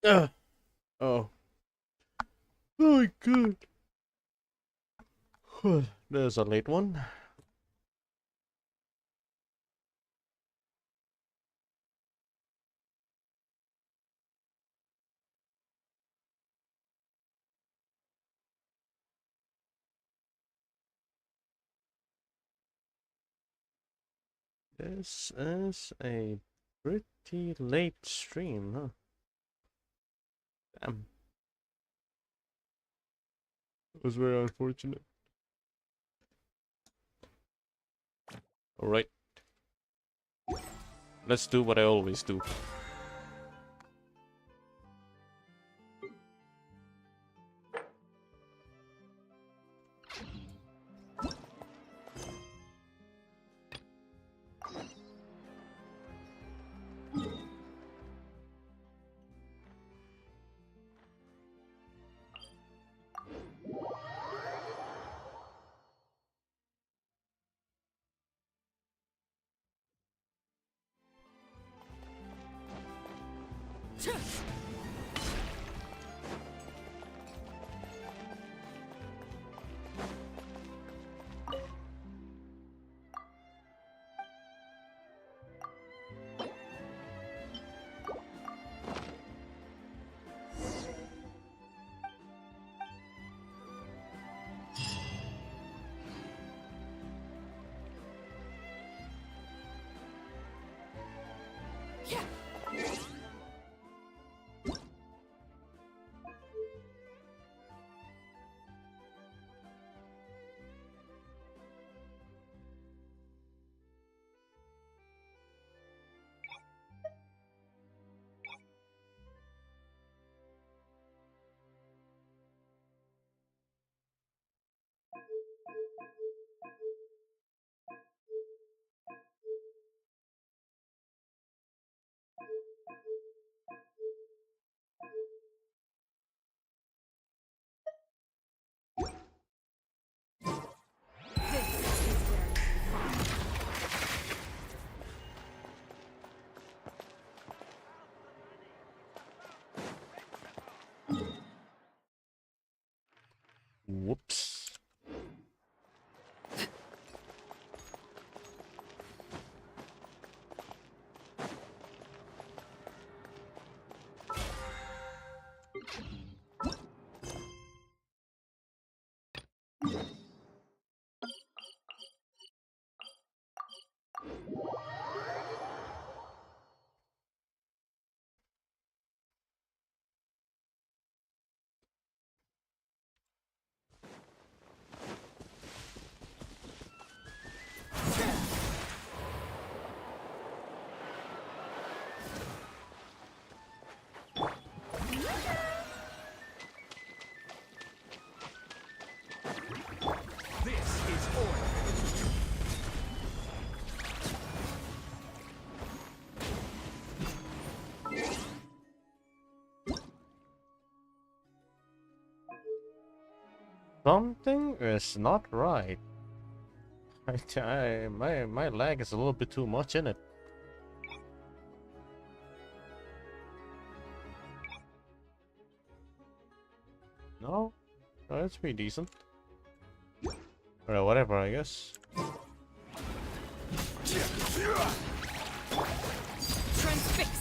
Ugh. Oh. Oh my god. There's a late one. This is a pretty late stream, huh? Damn. It was very unfortunate. Alright, let's do what I always do. Whoops. Something is not right. My lag is a little bit too much in it. No, no, it's pretty decent. Or whatever, I guess. Transfixed.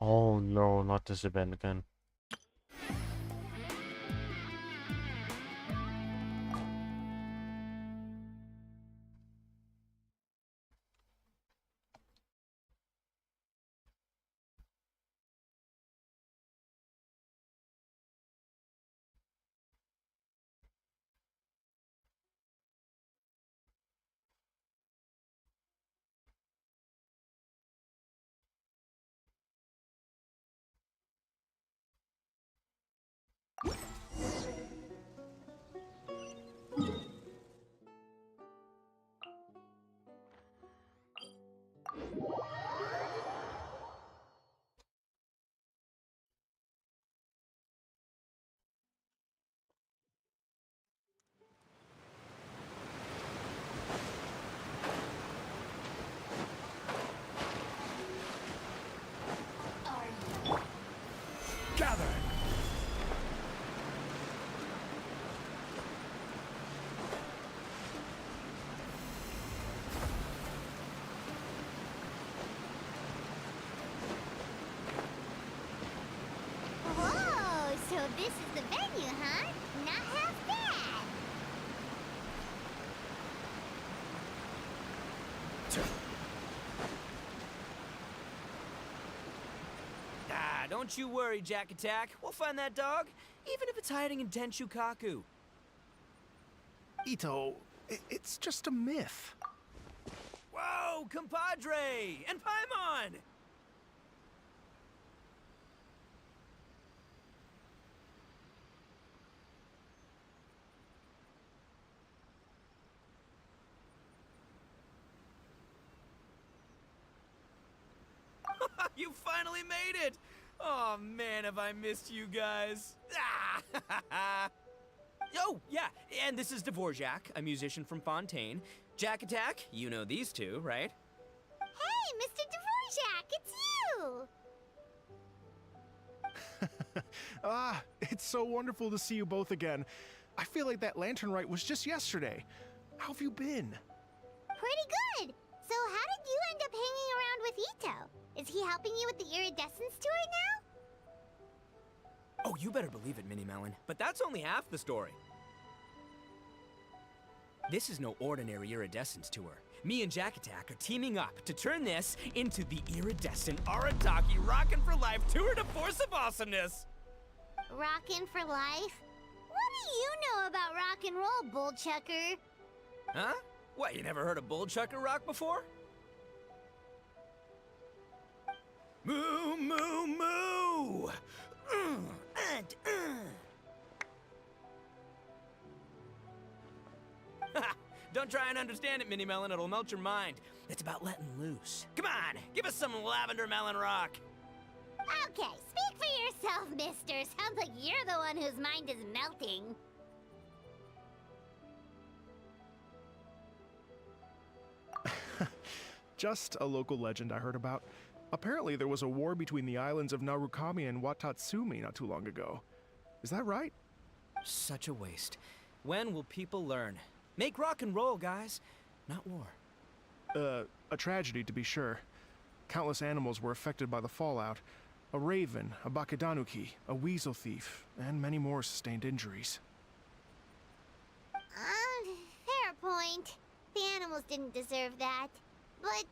Oh no, not this event again. you, huh? Not half bad. Ah, don't you worry, Jack Attack. We'll find that dog, even if it's hiding in Tenshukaku. Ito, it's just a myth. Whoa, compadre! And Paimon! You finally made it! Oh man, have I missed you guys. Ah! Oh, yeah, and this is Dvorak, a musician from Fontaine. Jack Attack, you know these two, right? Hey, Mr. Dvorak, it's you! It's so wonderful to see you both again. I feel like that lantern rite was just yesterday. How have you been? Pretty good. So how did you end up hanging around with Ito? Is he helping you with the iridescence tour now? Oh, you better believe it, Minnie Melon. But that's only half the story. This is no ordinary iridescence tour. Me and Jack Attack are teaming up to turn this into the iridescent Arataki Rockin' for Life Tour de Force of Awesomeness! Rockin' for life? What do you know about rock and roll, bullchucker? Huh? What, you never heard a bullchucker rock before? Moo, moo, moo! Don't try and understand it, Minnie Melon. It'll melt your mind. It's about letting loose. Come on, give us some lavender melon rock. Okay, speak for yourself, mister. Sounds like you're the one whose mind is melting. Just a local legend I heard about. Apparently there was a war between the islands of Narukami and Watatsumi not too long ago. Is that right? Such a waste. When will people learn? Make rock and roll, guys, not war. A tragedy to be sure. Countless animals were affected by the fallout. A raven, a bakedanuki, a weasel thief, and many more sustained injuries. Fair point. The animals didn't deserve that. But,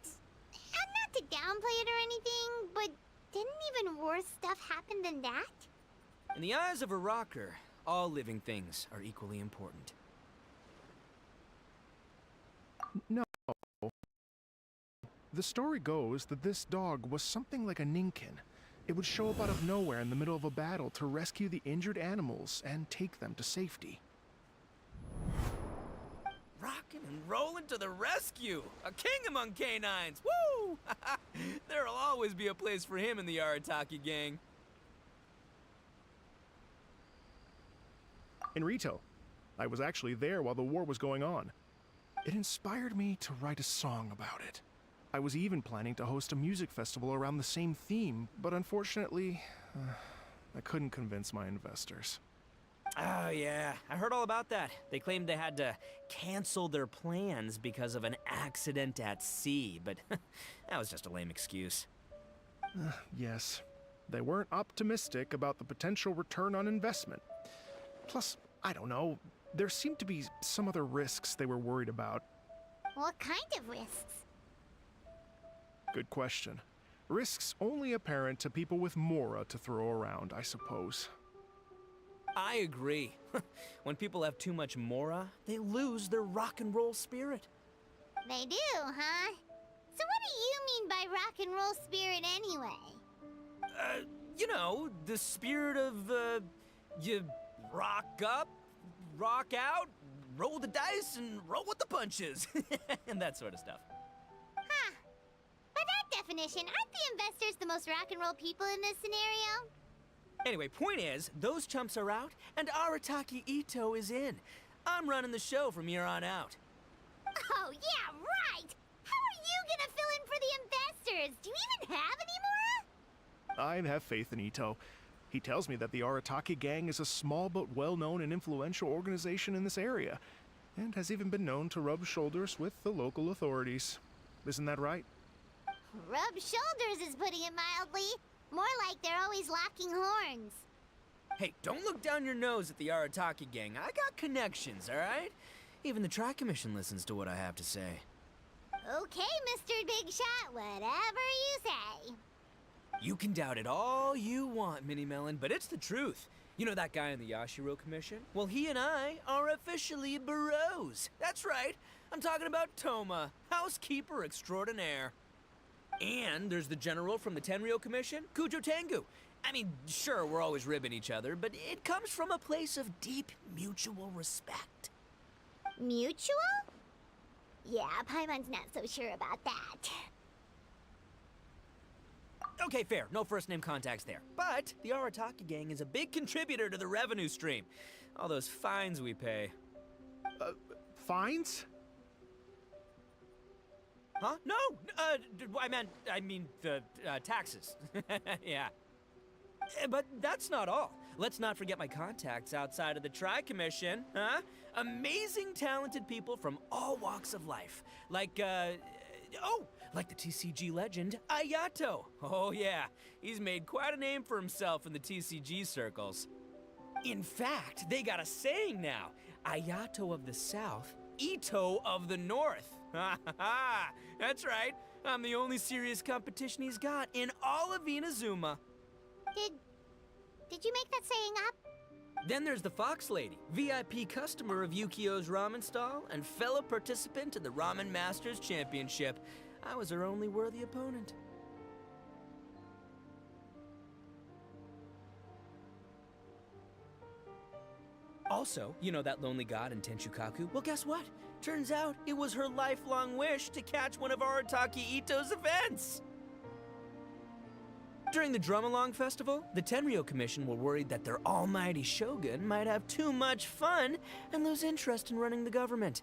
and not to downplay it or anything, but didn't even worse stuff happen than that? In the eyes of a rocker, all living things are equally important. No. The story goes that this dog was something like a ninkin. It would show up out of nowhere in the middle of a battle to rescue the injured animals and take them to safety. Rockin' and rollin' to the rescue! A king among canines! Woo! There'll always be a place for him in the Arataki gang. In Rito, I was actually there while the war was going on. It inspired me to write a song about it. I was even planning to host a music festival around the same theme, but unfortunately, I couldn't convince my investors. Oh, yeah. I heard all about that. They claimed they had to cancel their plans because of an accident at sea, but that was just a lame excuse. Yes, they weren't optimistic about the potential return on investment. Plus, I don't know, there seemed to be some other risks they were worried about. What kind of risks? Good question. Risks only apparent to people with Mora to throw around, I suppose. I agree. When people have too much Mora, they lose their rock and roll spirit. They do, huh? So what do you mean by rock and roll spirit anyway? You know, the spirit of, you rock up, rock out, roll the dice, and roll with the punches. And that sort of stuff. Huh. By that definition, aren't the investors the most rock and roll people in this scenario? Anyway, point is, those chumps are out, and Arataki Ito is in. I'm running the show from here on out. Oh, yeah, right! How are you gonna fill in for the investors? Do you even have any Mora? I have faith in Ito. He tells me that the Arataki gang is a small but well-known and influential organization in this area, and has even been known to rub shoulders with the local authorities. Isn't that right? Rub shoulders is putting it mildly. More like they're always locking horns. Hey, don't look down your nose at the Arataki gang. I got connections, alright? Even the Tri-Commission listens to what I have to say. Okay, Mr. Big Shot, whatever you say. You can doubt it all you want, Mini Melon, but it's the truth. You know that guy in the Yashiro Commission? Well, he and I are officially bros. That's right. I'm talking about Toma, housekeeper extraordinaire. And there's the general from the Tenryo Commission, Kujo Tengu. I mean, sure, we're always ribbing each other, but it comes from a place of deep mutual respect. Mutual? Yeah, Paimon's not so sure about that. Okay, fair. No first-name contacts there. But the Arataki gang is a big contributor to the revenue stream. All those fines we pay. Fines? Huh? No! I mean, the taxes. Yeah. But that's not all. Let's not forget my contacts outside of the Tri-Commission, huh? Amazing, talented people from all walks of life. Like the TCG legend, Ayato. Oh yeah, he's made quite a name for himself in the TCG circles. In fact, they got a saying now. Ayato of the South, Ito of the North. Ha ha ha! That's right. I'm the only serious competition he's got in all of Inazuma. Did you make that saying up? Then there's the Fox Lady, VIP customer of Yukio's ramen stall and fellow participant in the Ramen Masters Championship. I was her only worthy opponent. Also, you know that lonely god in Tenchukaku? Well, guess what? Turns out it was her lifelong wish to catch one of Arataki Ito's events! During the Drum-Along Festival, the Tenryo Commission were worried that their almighty shogun might have too much fun and lose interest in running the government.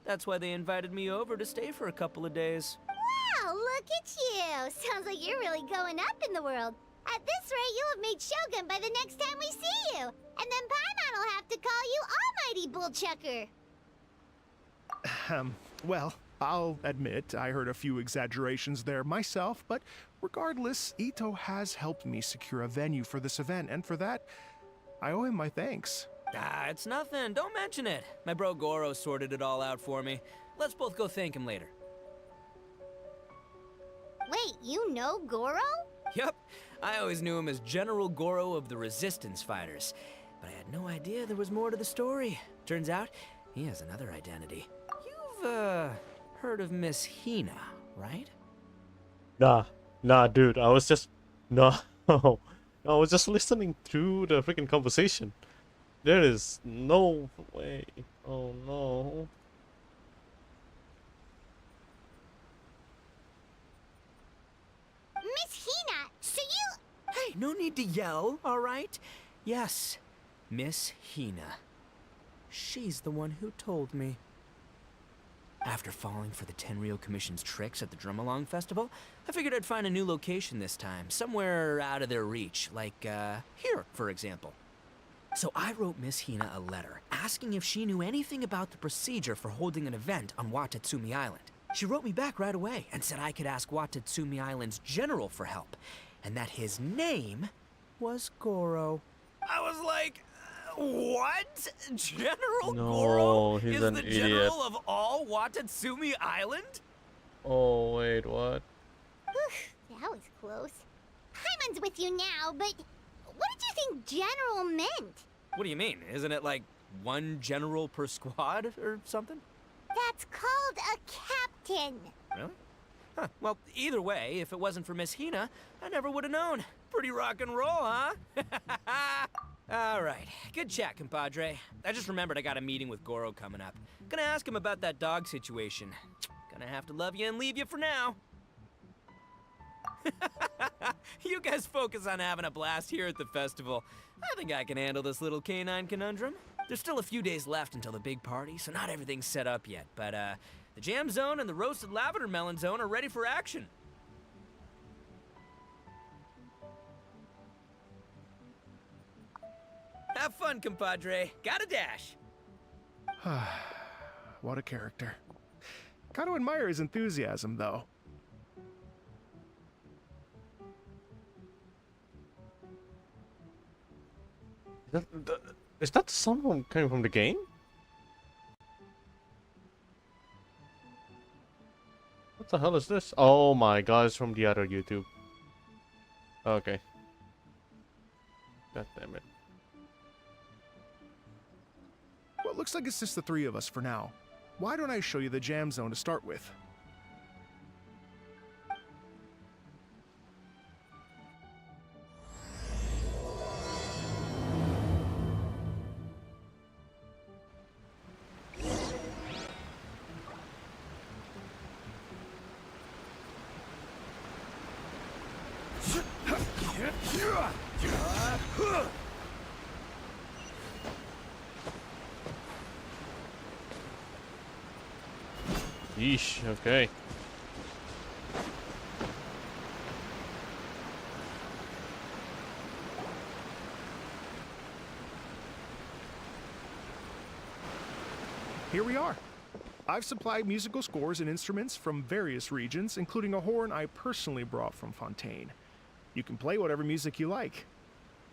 That's why they invited me over to stay for a couple of days. Wow, look at you! Sounds like you're really going up in the world. At this rate, you'll have made Shogun by the next time we see you. And then Paimon will have to call you Almighty Bullchucker. Well, I'll admit I heard a few exaggerations there myself, but regardless, Ito has helped me secure a venue for this event, and for that, I owe him my thanks. Ah, it's nothing. Don't mention it. My bro Goro sorted it all out for me. Let's both go thank him later. Wait, you know Goro? Yep. I always knew him as General Goro of the Resistance Fighters. But I had no idea there was more to the story. Turns out, he has another identity. You've, heard of Miss Hina, right? Nah, dude. I was just listening to the freaking conversation. There is no way. Oh no. Miss Hina, so you... Hey, no need to yell, all right? Yes, Miss Hina. She's the one who told me. After falling for the Tenryo Commission's tricks at the Drum-Along Festival, I figured I'd find a new location this time, somewhere out of their reach, like, here, for example. So I wrote Miss Hina a letter, asking if she knew anything about the procedure for holding an event on Watatsumi Island. She wrote me back right away and said I could ask Watatsumi Island's general for help, and that his name was Goro. I was like, what? General No, Goro he's is an the idiot. general of all Watatsumi Island? Oh wait, what? That was close. Paimon's with you now, but what did you think general meant? What do you mean? Isn't it like one general per squad or something? That's called a captain. Really? Huh. Well, either way, if it wasn't for Miss Hina, I never would have known. Pretty rock and roll, huh? All right. Good chat, compadre. I just remembered I got a meeting with Goro coming up. Gonna ask him about that dog situation. Gonna have to love you and leave you for now. You guys focus on having a blast here at the festival. I think I can handle this little canine conundrum. There's still a few days left until the big party, so not everything's set up yet. But, the jam zone and the roasted lavender melon zone are ready for action. Have fun, compadre. Got a dash. What a character. Gotta admire his enthusiasm, though. Is that someone coming from the game? What the hell is this? Oh my god, it's from the other YouTube. Okay. God damn it. Well, it looks like it's just the three of us for now. Why don't I show you the jam zone to start with? Yeesh, okay. Here we are. I've supplied musical scores and instruments from various regions, including a horn I personally brought from Fontaine. You can play whatever music you like.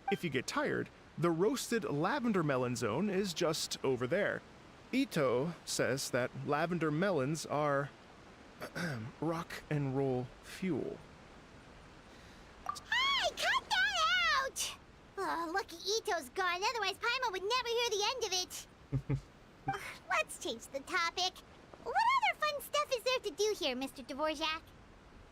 If you get tired, the roasted lavender melon zone is just over there. Ito says that lavender melons are rock and roll fuel. Hey, cut that out! Oh, lucky Ito's gone, otherwise Paimon would never hear the end of it. Let's change the topic. What other fun stuff is there to do here, Mr. Dvorak?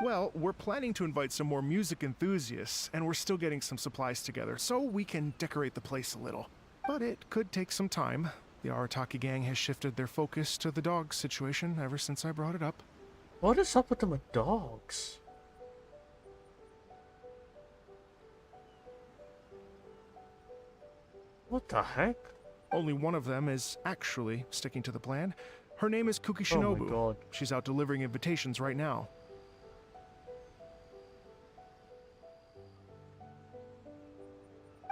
Well, we're planning to invite some more music enthusiasts, and we're still getting some supplies together, so we can decorate the place a little. But it could take some time. The Arataki gang has shifted their focus to the dog situation ever since I brought it up. What is up with them with dogs? What the heck? Only one of them is actually sticking to the plan. Her name is Kuki Oh my Shinobu. god. She's out delivering invitations right now.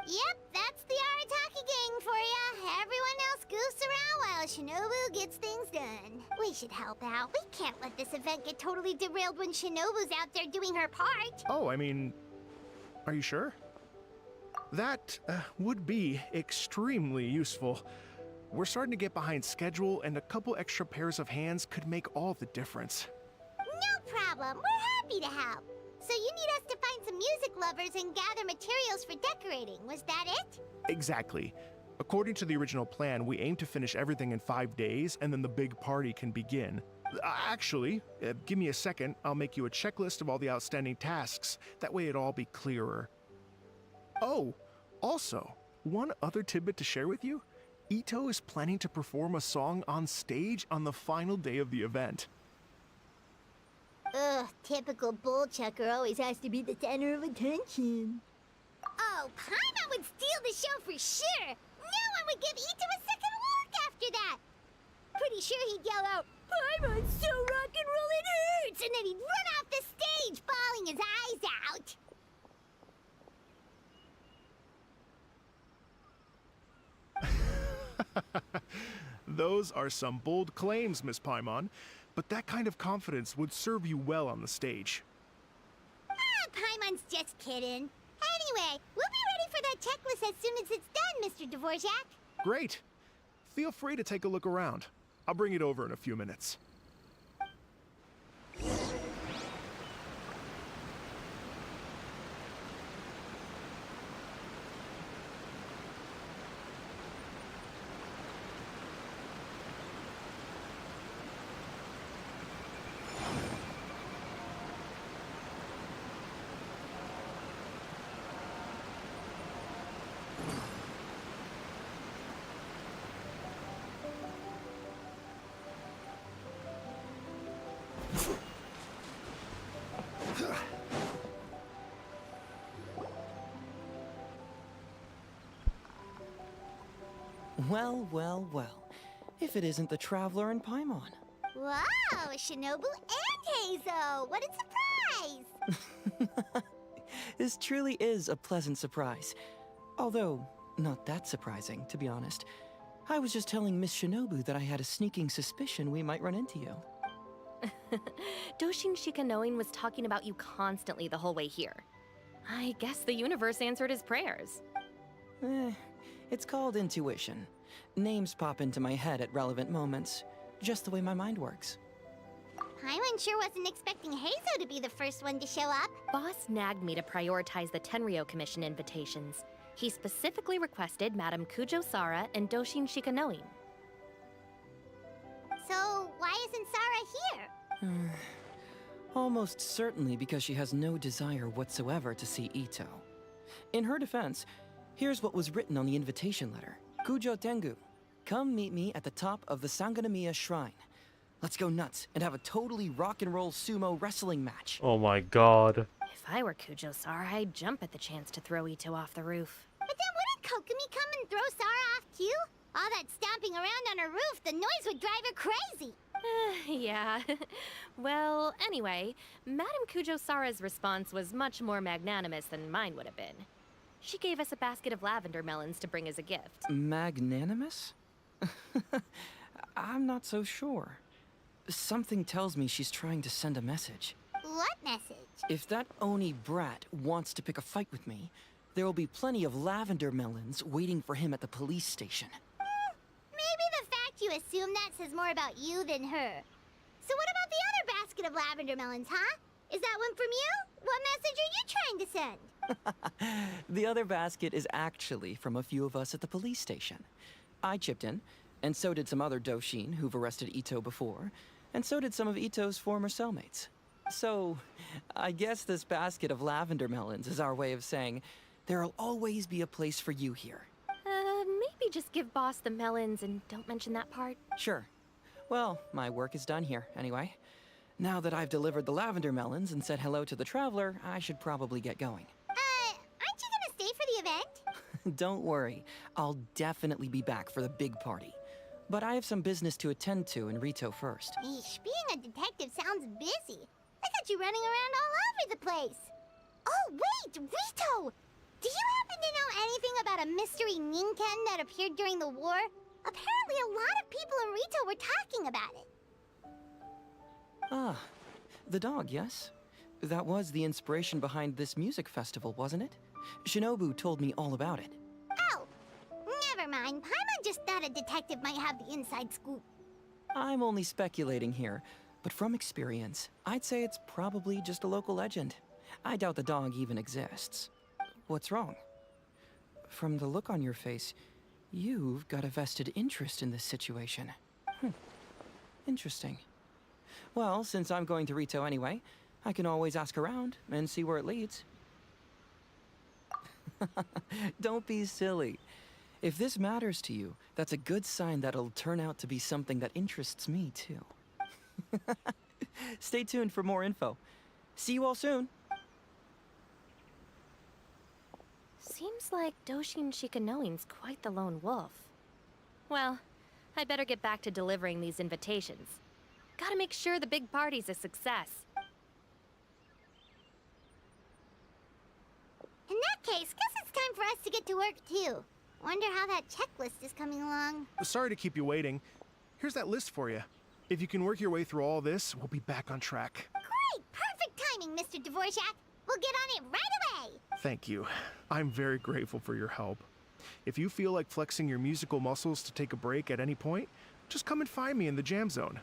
Yep, that's the Arataki gang for ya. Everyone else goofs around while Shinobu gets things done. We should help out. We can't let this event get totally derailed when Shinobu's out there doing her part. Oh, I mean, are you sure? That would be extremely useful. We're starting to get behind schedule, and a couple extra pairs of hands could make all the difference. No problem. We're happy to help. So you need us to find some music lovers and gather materials for decorating. Was that it? Exactly. According to the original plan, we aim to finish everything in 5 days, and then the big party can begin. Actually, give me a second. I'll make you a checklist of all the outstanding tasks. That way it'll all be clearer. Oh, also, one other tidbit to share with you. Ito is planning to perform a song on stage on the final day of the event. Ugh, typical bull chucker always has to be the center of attention. Oh, Paimon would steal the show for sure! No one would give Ito a second look after that! Pretty sure he'd yell out, Paimon's so rock and roll it hurts! And then he'd run off the stage, bawling his eyes out! Those are some bold claims, Miss Paimon, but that kind of confidence would serve you well on the stage. Ah, Paimon's just kidding. Anyway, we'll be ready for that checklist as soon as it's done, Mr. Dvorak. Great. Feel free to take a look around. I'll bring it over in a few minutes. Well, well, well. If it isn't the Traveler and Paimon. Wow, Shinobu and Heizo! What a surprise! This truly is a pleasant surprise. Although, not that surprising, to be honest. I was just telling Miss Shinobu that I had a sneaking suspicion we might run into you. Doshin Shikanoin was talking about you constantly the whole way here. I guess the universe answered his prayers. It's called intuition. Names pop into my head at relevant moments, just the way my mind works. Paimon sure wasn't expecting Heizo to be the first one to show up. Boss nagged me to prioritize the Tenryo Commission invitations. He specifically requested Madame Kujo Sara and Doshin Shikanoin. So, why isn't Sara here? Almost certainly because she has no desire whatsoever to see Ito. In her defense, here's what was written on the invitation letter. Kujo Tengu, come meet me at the top of the Sangonomiya Shrine. Let's go nuts and have a totally rock and roll sumo wrestling match. Oh my god. If I were Kujo Sara, I'd jump at the chance to throw Ito off the roof. But then wouldn't Kokomi come and throw Sara off too? All that stomping around on her roof, the noise would drive her crazy. Yeah. Well, anyway, Madame Kujo Sara's response was much more magnanimous than mine would have been. She gave us a basket of lavender melons to bring as a gift. Magnanimous? I'm not so sure. Something tells me she's trying to send a message. What message? If that Oni brat wants to pick a fight with me, there will be plenty of lavender melons waiting for him at the police station. Maybe the fact you assume that says more about you than her. So what about the other basket of lavender melons, huh? Is that one from you? What message are you trying to send? The other basket is actually from a few of us at the police station. I chipped in, and so did some other Doshin who've arrested Ito before, and so did some of Ito's former cellmates. So, I guess this basket of lavender melons is our way of saying, there'll always be a place for you here. Maybe just give Boss the melons and don't mention that part. Sure. Well, my work is done here, anyway. Now that I've delivered the lavender melons and said hello to the traveler, I should probably get going. Aren't you gonna stay for the event? Don't worry, I'll definitely be back for the big party. But I have some business to attend to in Rito first. Eesh, being a detective sounds busy. I got you running around all over the place. Oh, wait, Rito! Do you happen to know anything about a mystery Ninken that appeared during the war? Apparently a lot of people in Rito were talking about it. Ah, the dog, yes? That was the inspiration behind this music festival, wasn't it? Shinobu told me all about it. Oh, never mind. Paimon just thought a detective might have the inside scoop. I'm only speculating here, but from experience, I'd say it's probably just a local legend. I doubt the dog even exists. What's wrong? From the look on your face, you've got a vested interest in this situation. Interesting. Well, since I'm going to Rito anyway, I can always ask around and see where it leads. Don't be silly. If this matters to you, that's a good sign that it'll turn out to be something that interests me too. Stay tuned for more info. See you all soon. Seems like Doshin Shikanoin's quite the lone wolf. Well, I'd better get back to delivering these invitations. Gotta make sure the big party's a success. In that case, guess it's time for us to get to work too. Wonder how that checklist is coming along. Sorry to keep you waiting. Here's that list for you. If you can work your way through all this, we'll be back on track. Great! Perfect timing, Mr. Dvorak. We'll get on it right away! Thank you. I'm very grateful for your help. If you feel like flexing your musical muscles to take a break at any point, just come and find me in the jam zone.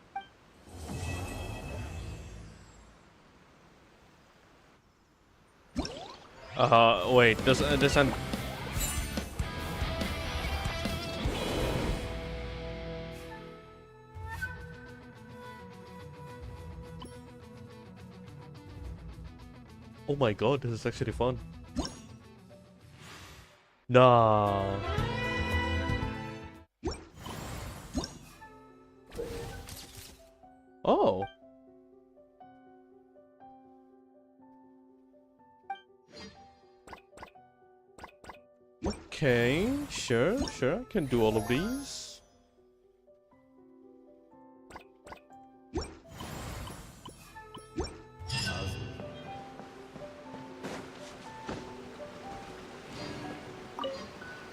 Wait, this end. Oh my god, this is actually fun. Nah. Oh. Okay, sure, I can do all of these.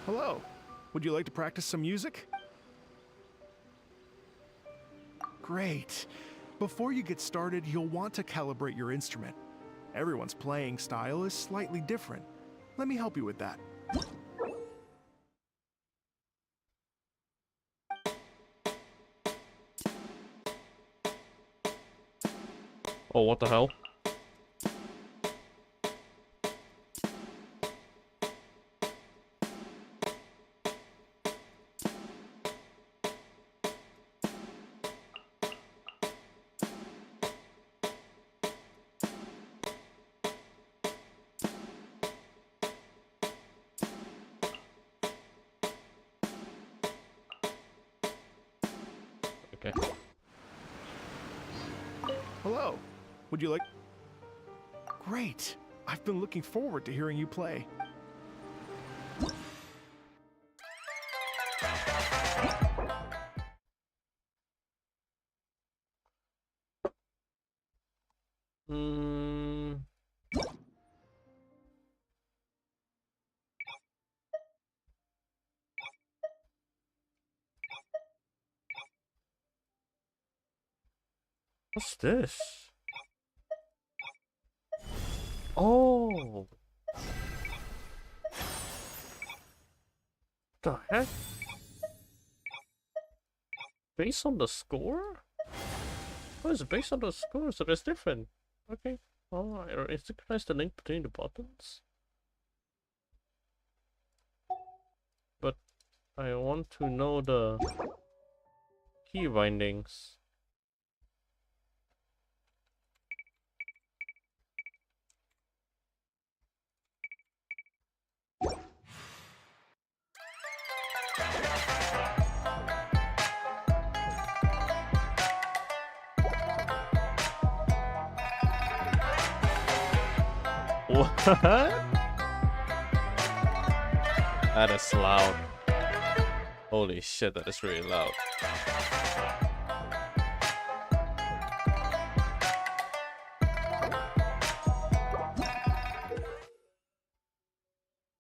Hello. Would you like to practice some music? Great. Before you get started, you'll want to calibrate your instrument. Everyone's playing style is slightly different. Let me help you with that. Oh, what the hell? Okay. Hello. Would you like... Great. I've been looking forward to hearing you play. Hmm. What's this? Oh. The heck? Based on the score? Oh, it's based on the score, so that's different. Okay. Alright, or synchronize the link between the buttons. But I want to know the key bindings. What? That is loud. Holy shit, that is really loud.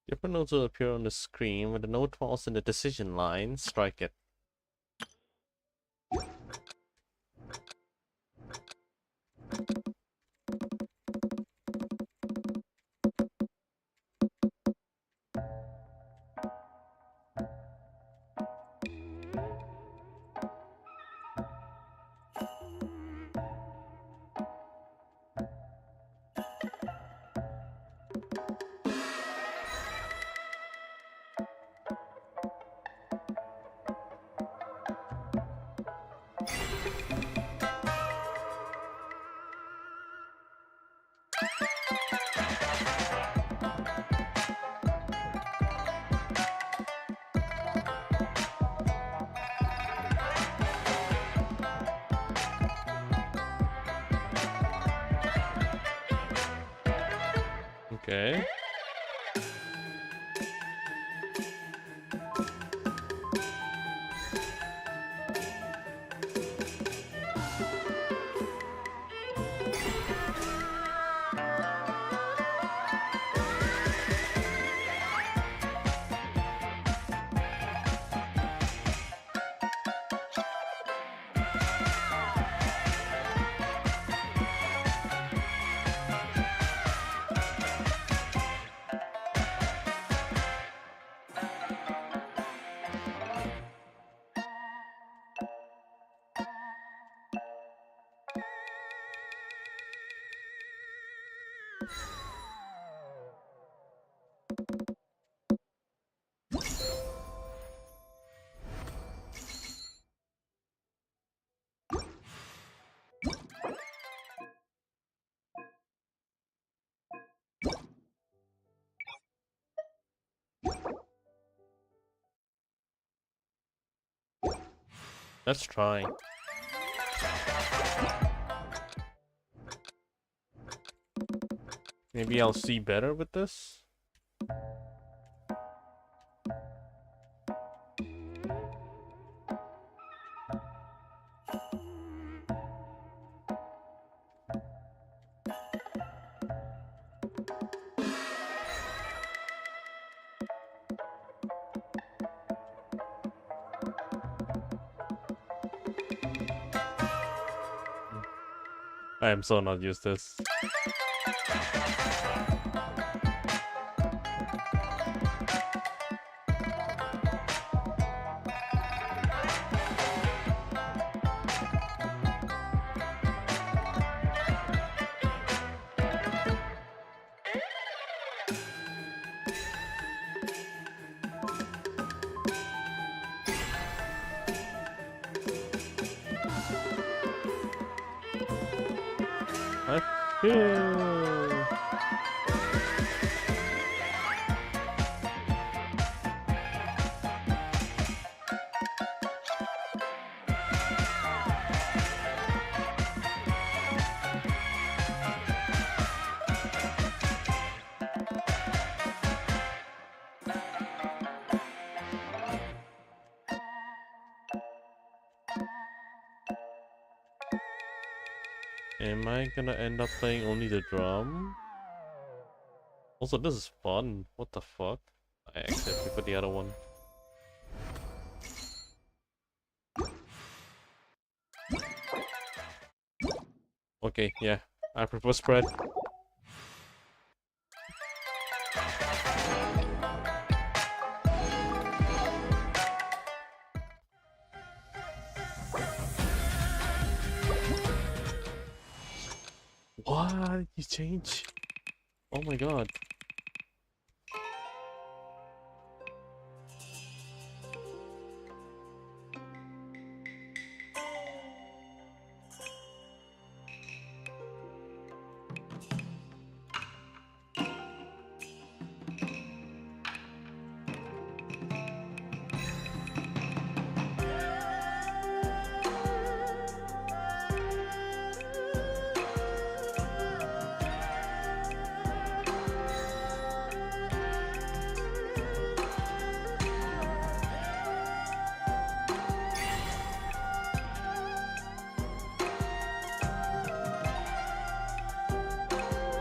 Different notes will appear on the screen. When the note falls in the decision line, strike it. Okay. Let's try. Maybe I'll see better with this. I am so not used to this. Yeah. Am I gonna end up playing only the drum? Also, this is fun. What the fuck? I accidentally put the other one. Okay, yeah. I prefer spread. What? You change? Oh my god.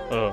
Uh.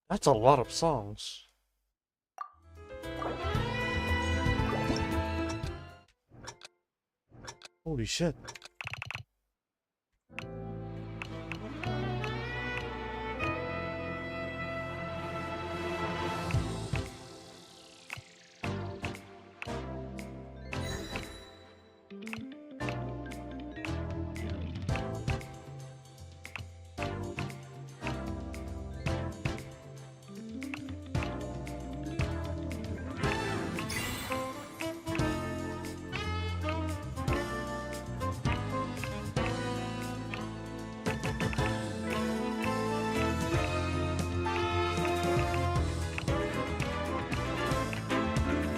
That's a lot of songs. Holy shit.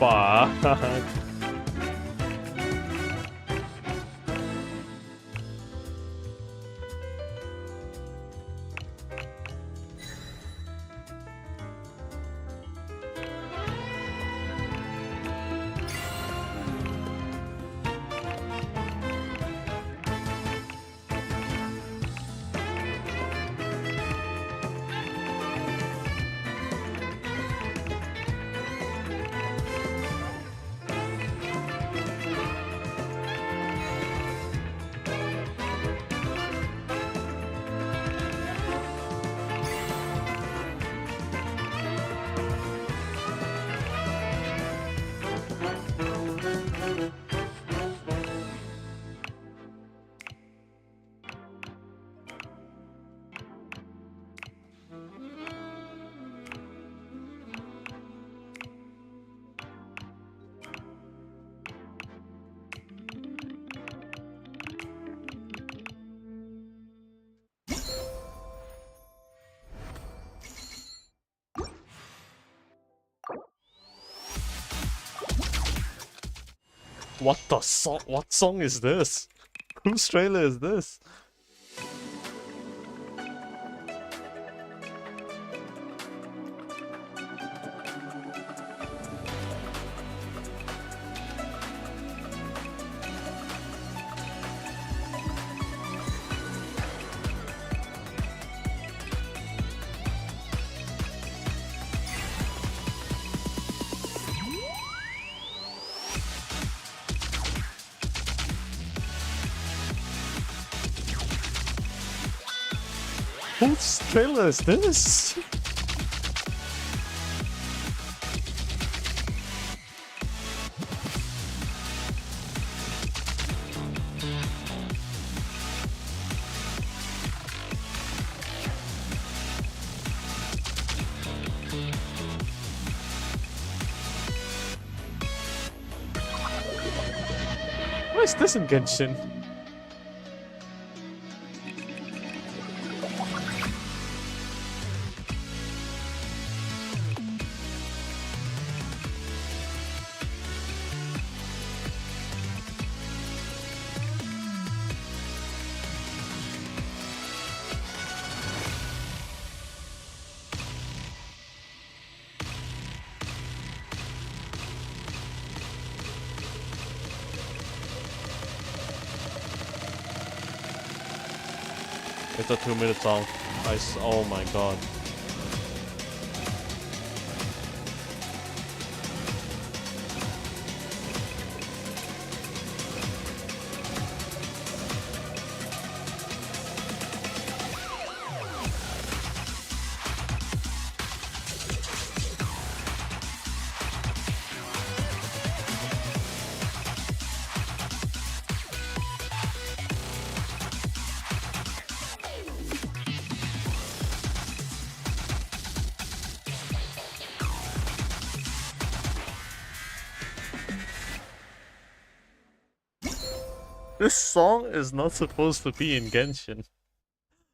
Fuck. What the song? What song is this? Whose trailer is this? Whose trailer is this? Why is this in Genshin? It's a 2-minute song. Oh my god. This song is not supposed to be in Genshin.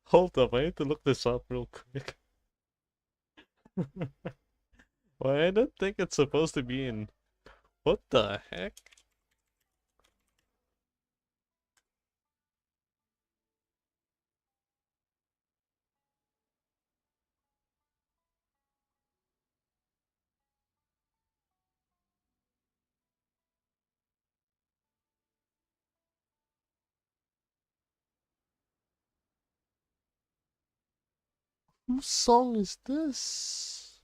Hold up, I need to look this up real quick. Well, I don't think it's supposed to be in... What the heck? Whose song is this?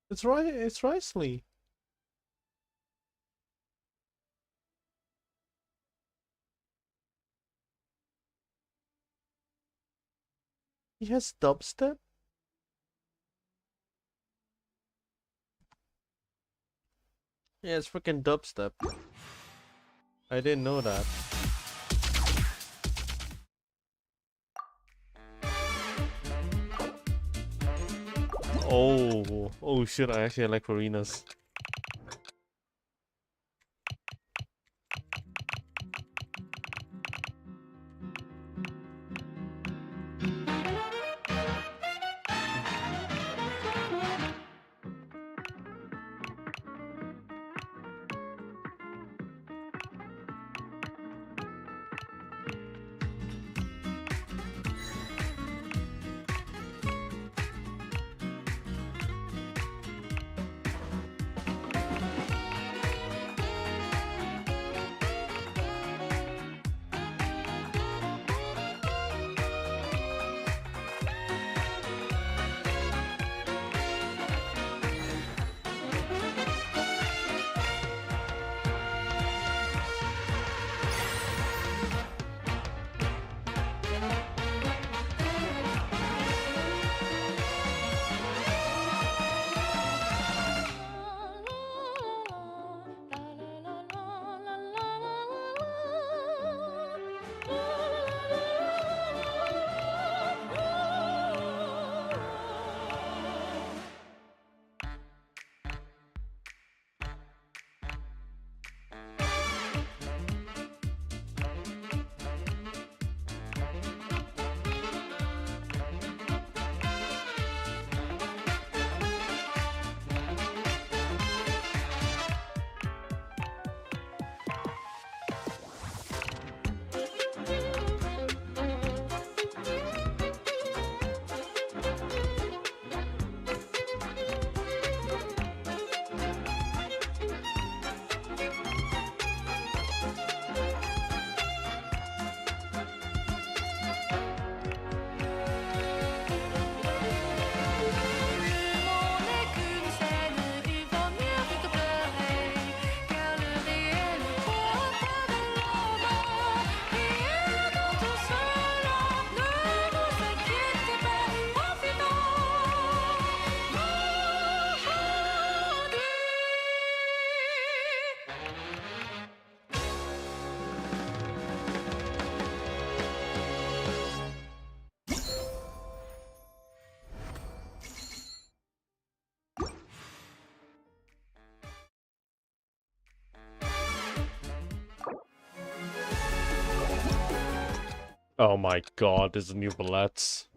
It's Risley. He has dubstep? Yeah, it's freaking dubstep. I didn't know that. Oh shit, I actually like arenas. Oh my god, there's a new bullets.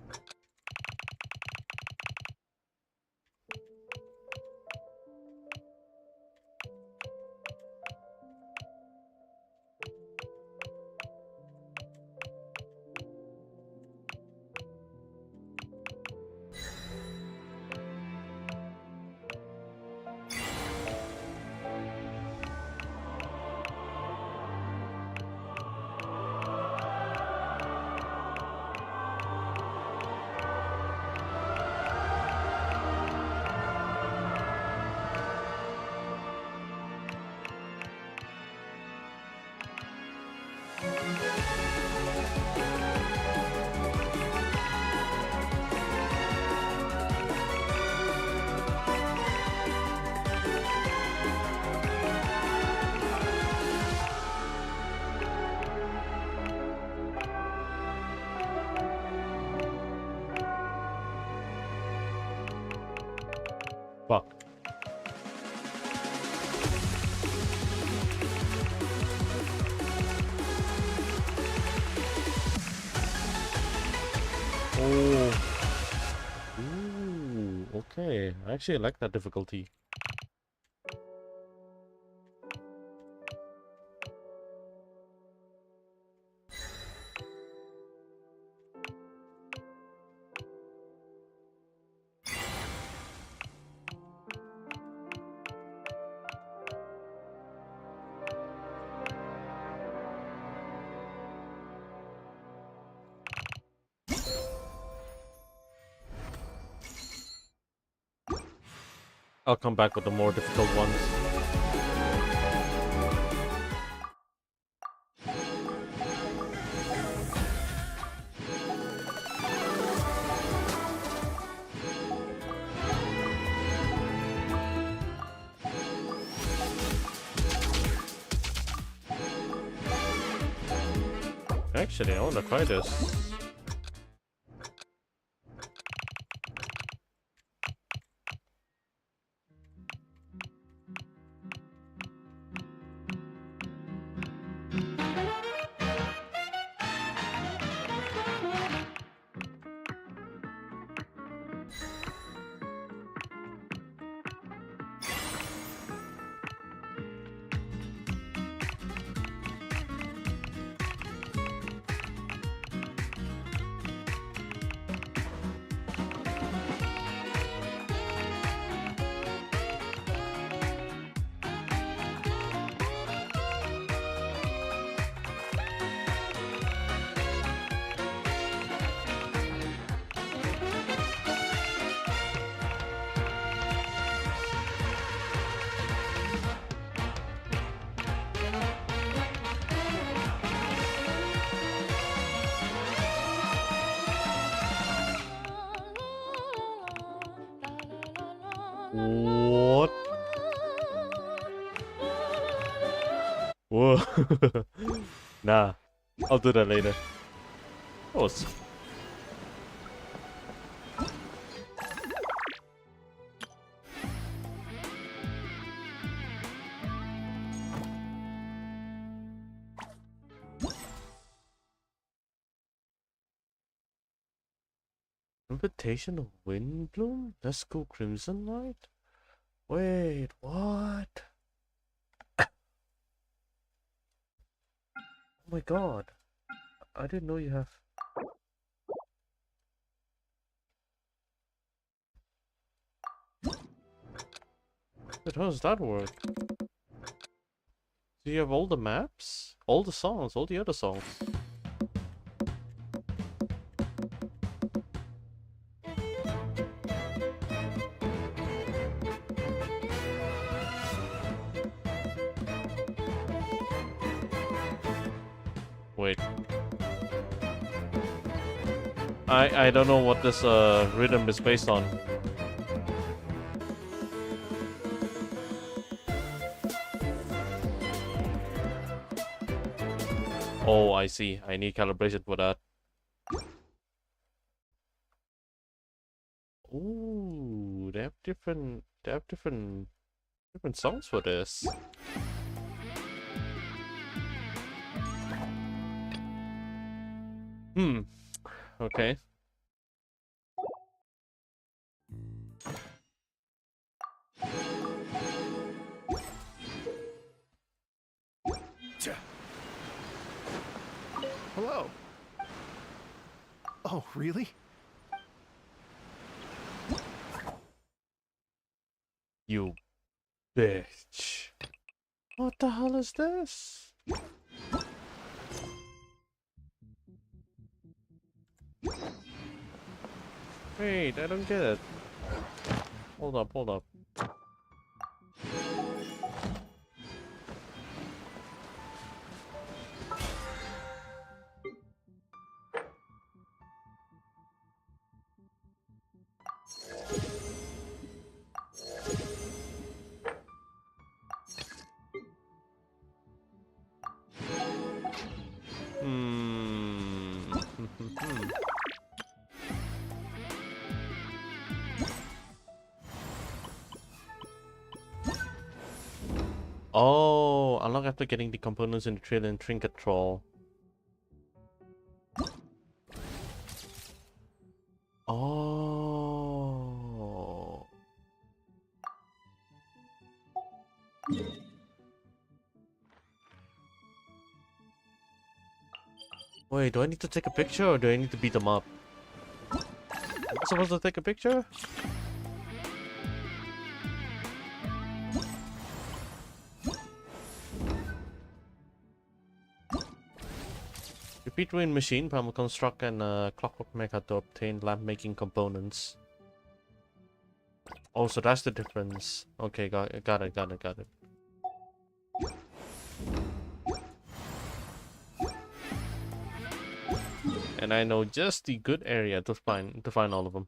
Fuck. Oh. Ooh, okay. I actually like that difficulty. I'll come back with the more difficult ones. Actually, I wanna try this. What? Whoa. Nah, I'll do that later. That was... Invitation of Windbloom? Let's go Crimson Light? Wait, what? Oh my god. I didn't know you have... But how does that work? Do you have all the maps? All the songs, all the other songs? Wait. I don't know what this rhythm is based on. Oh, I see. I need calibration for that. Ooh, they have different songs for this. Hmm. Okay. Hello. Oh, really? You bitch. What the hell is this? Wait, I don't get it. Hold up, hold up. Hmm. Oh, unlock after getting the components in the trail and trinket troll. Oh. Wait, do I need to take a picture or do I need to beat them up? Am I supposed to take a picture? Repeat ruin machine, primal construct and clockwork mecha to obtain lamp making components. Oh, so that's the difference. Okay, got it. And I know just the good area to find all of them.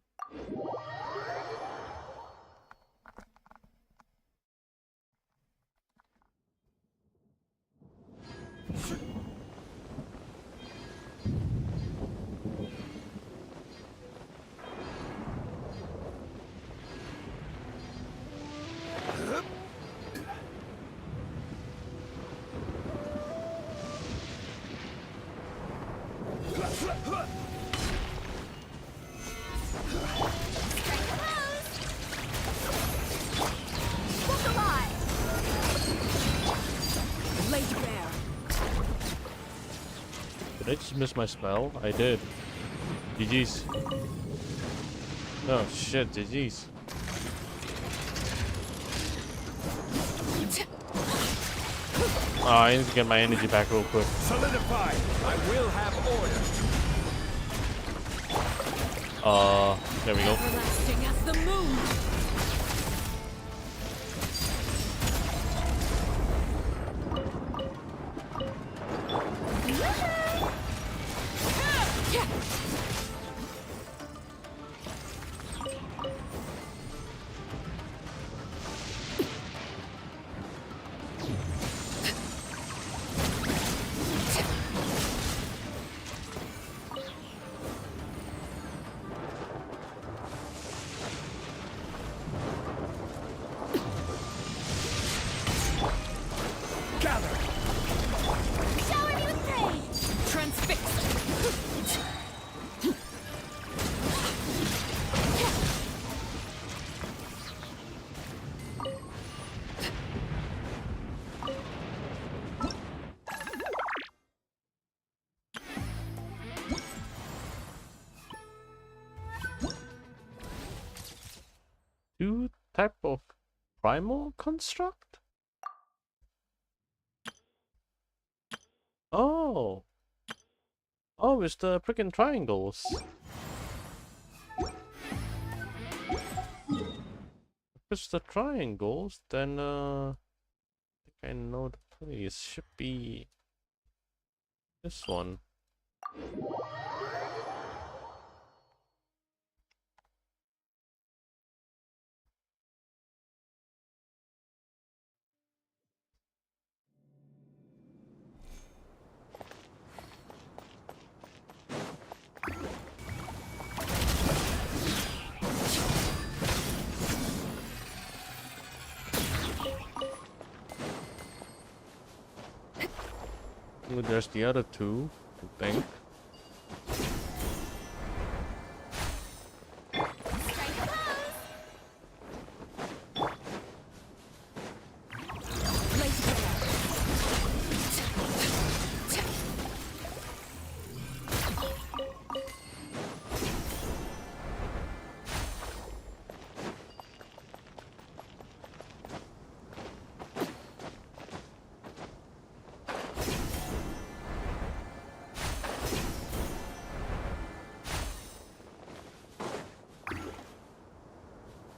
Did I just miss my spell? I did. GG's. Oh shit, GG's. Oh, I need to get my energy back real quick. Solidify. I will have order. There we go. Everlasting as the moon. Two type of primal construct? Oh. Oh, it's the freaking triangles. If it's the triangles, then I think I know the place. Should be this one. Ooh, there's the other two, I think.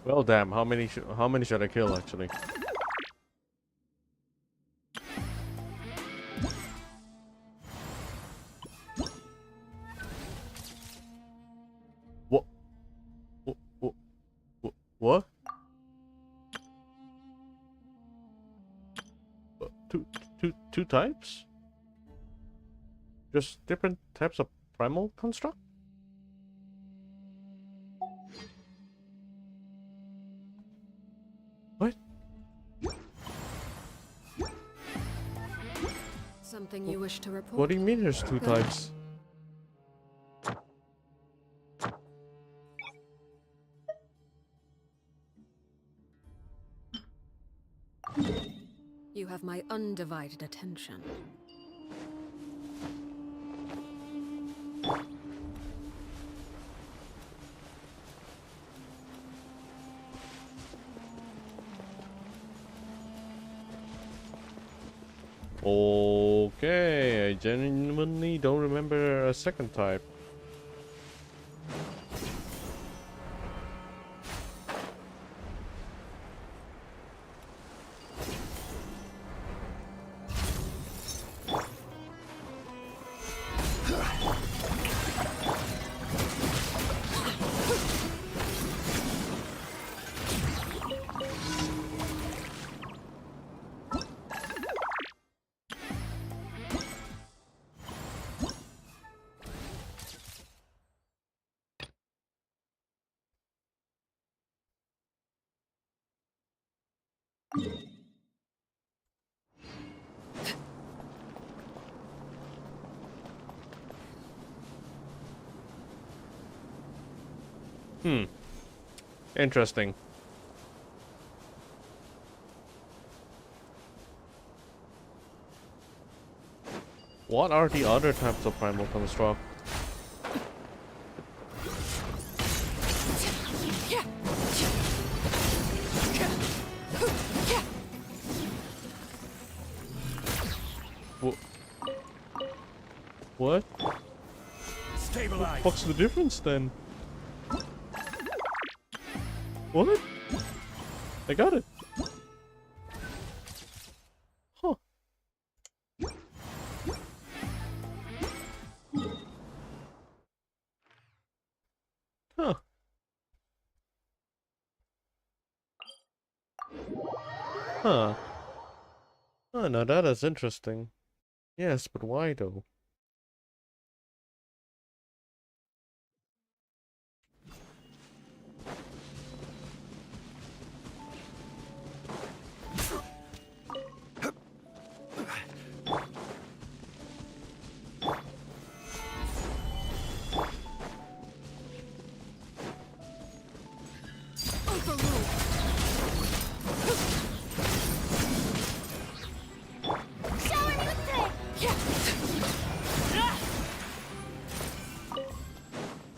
Well, damn. How many should I kill actually? What? What? What? Two types? Just different types of primal construct? What? Something you wish to report? What do you mean there's two types? You have my undivided attention. Okay, I genuinely don't remember a second type. Interesting. What are the other types of primal construct? What? Stabilize. What's the difference then? What? I got it. Huh. Huh. Huh. Oh, now that is interesting. Yes, but why though?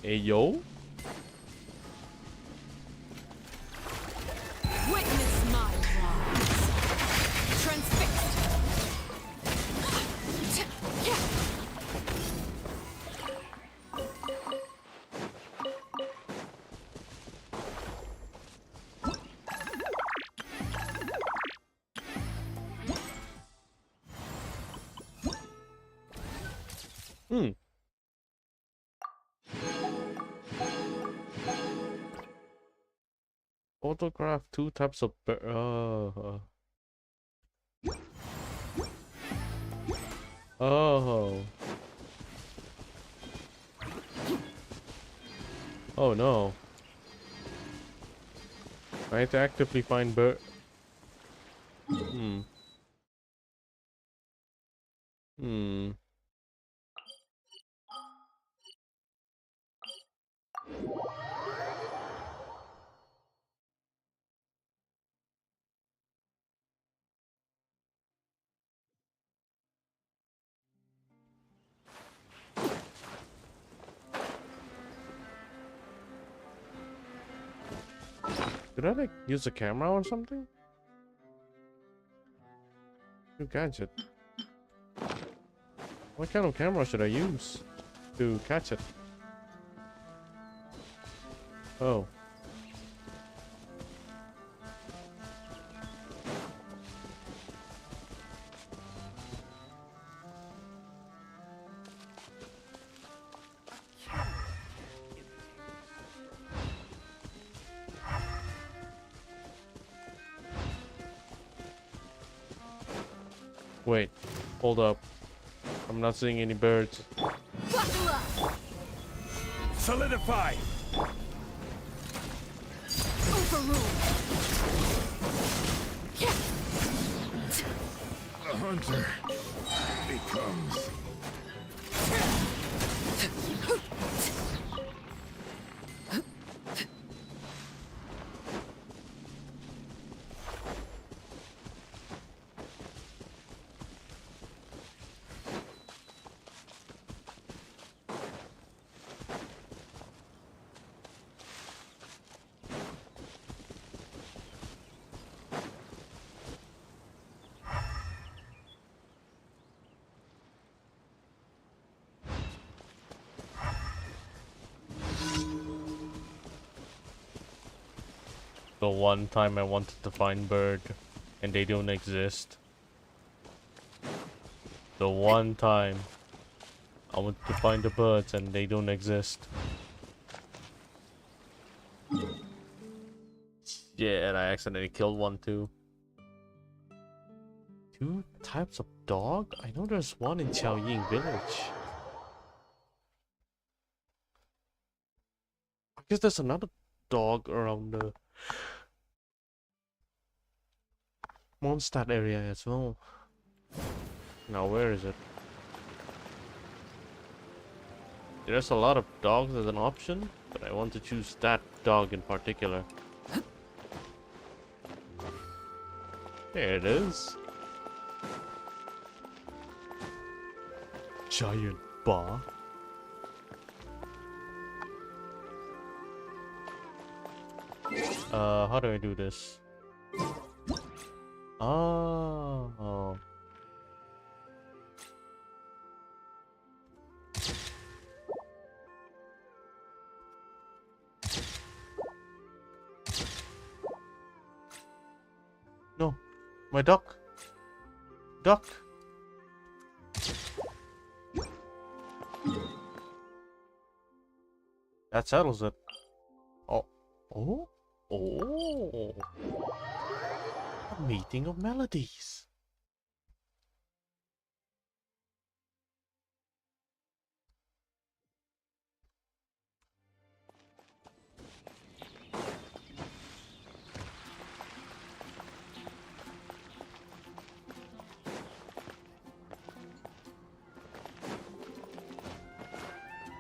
Hey yo? Witness my rise. Transfixed. Hmm. Photograph two types of Oh. Oh no. I have to actively find bird. Hmm. Hmm. Did I like use a camera or something? New gadget. What kind of camera should I use to catch it? Oh. Wait, hold up. I'm not seeing any birds. Buckle up! Solidify! Overrule! The hunter becomes... The one time I wanted to find bird and they don't exist. The one time I wanted to find the birds and they don't exist. Yeah, and I accidentally killed one too. 2 types of dog? I know there's one in Qiaoying village. I guess there's another dog around the Mondstadt area as well. Now where is it? There's a lot of dogs as an option, but I want to choose that dog in particular. There it is. Giant bar. How do I do this? Oh. No, my duck. Duck. That settles it. Oh. Oh. Oh. A meeting of melodies.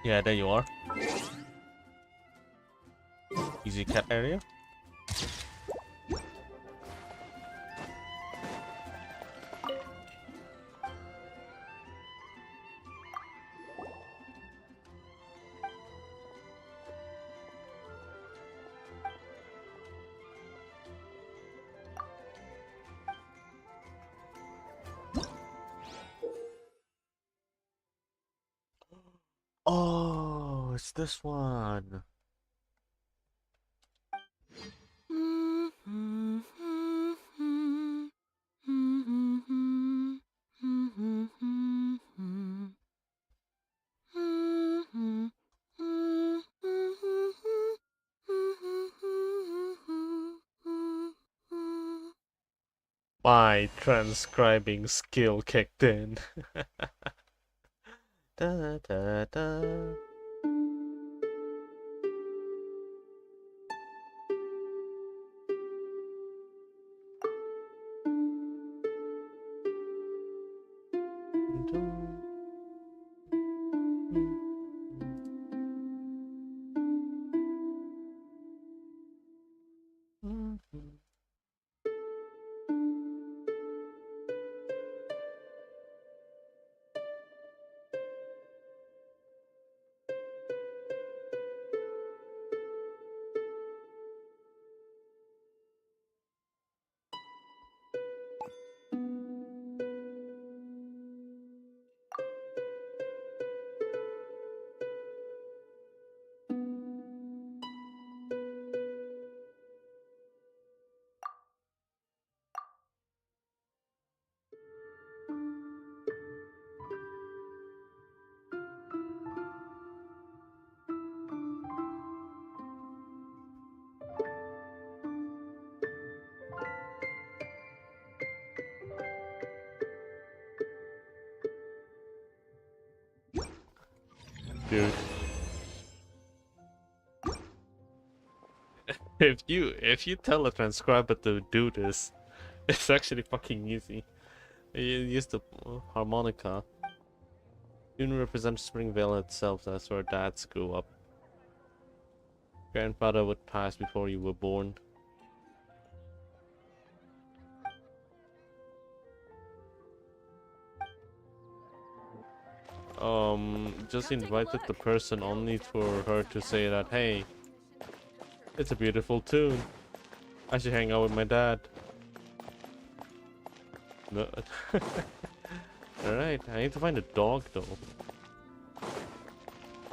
Yeah, there you are. Easy cat area. Oh, it's this one. My transcribing skill kicked in. Da, da, da. Dude. If you tell a transcriber to do this, it's actually fucking easy. You use the harmonica. Tune represents Springvale itself, that's where dads grew up. Grandfather would pass before you were born. Just invited the person only for her to say that, hey, it's a beautiful tune. I should hang out with my dad. No. Alright, I need to find a dog though.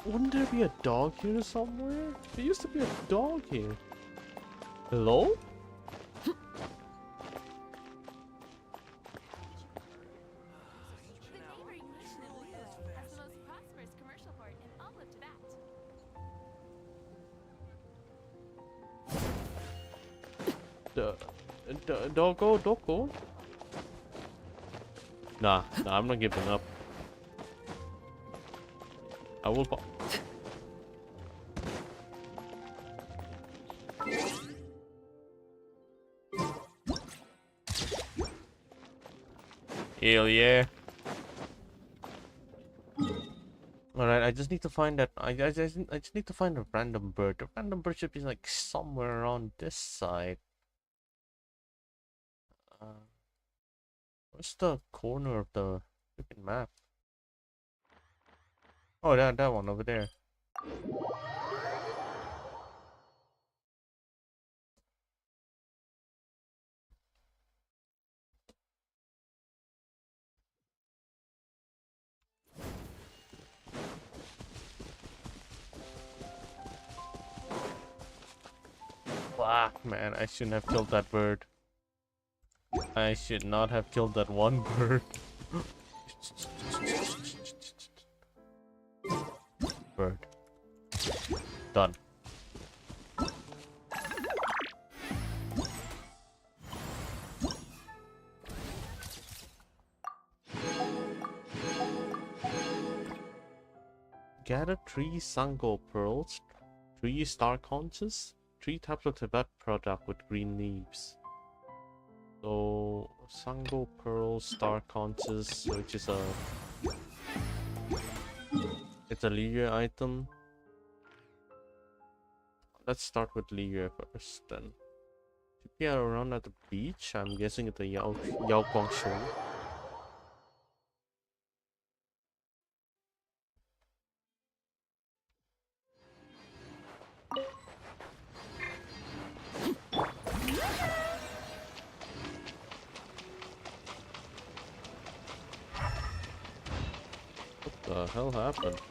Wouldn't there be a dog here somewhere? There used to be a dog here. Hello? Doggo? Nah, I'm not giving up. I will pop. Hell yeah. Alright, I just need to find that. I just need to find a random bird. The random bird should be like somewhere around this side. Where's the corner of the freaking map? Oh, that one over there. Fuck, man, I shouldn't have killed that bird. I should not have killed that one bird. Bird. Done. Gather 3 Sango pearls, 3 star conches, 3 types of Tibet product with green leaves. So Sango pearl, star conches, which is it's a leisure item. Let's start with leisure first then. Should be around at the beach. I'm guessing at the Yao Guangshou. What the hell happened?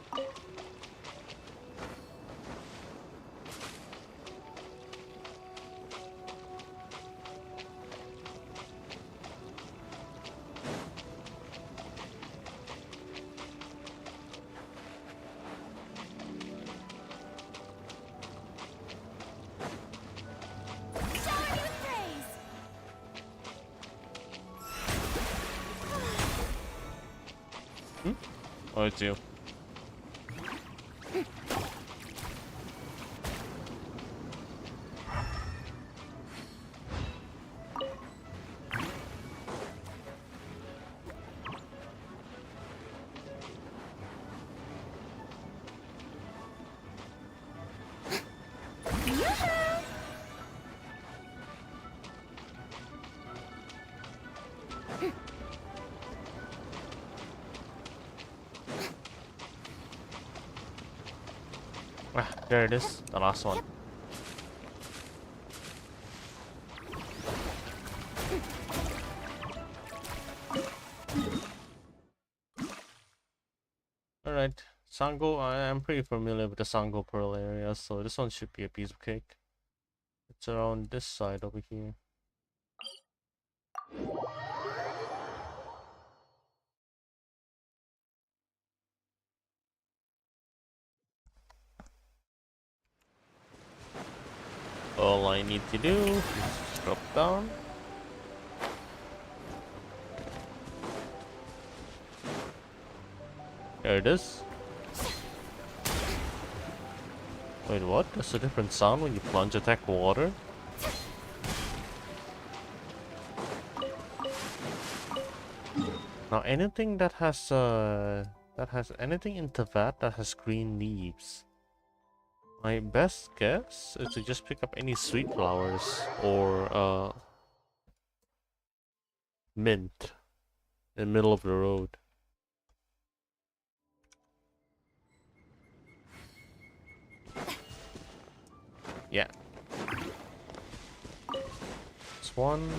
Oh, it's you. Ah, there it is, the last one. Alright, Sango, I am pretty familiar with the Sango Pearl area, so this one should be a piece of cake. It's around this side over here. All I need to do is drop down. There it is. Wait, what? There's a different sound when you plunge attack water? Now anything that has anything into that has green leaves. My best guess is to just pick up any sweet flowers or mint in the middle of the road. Yeah. This one.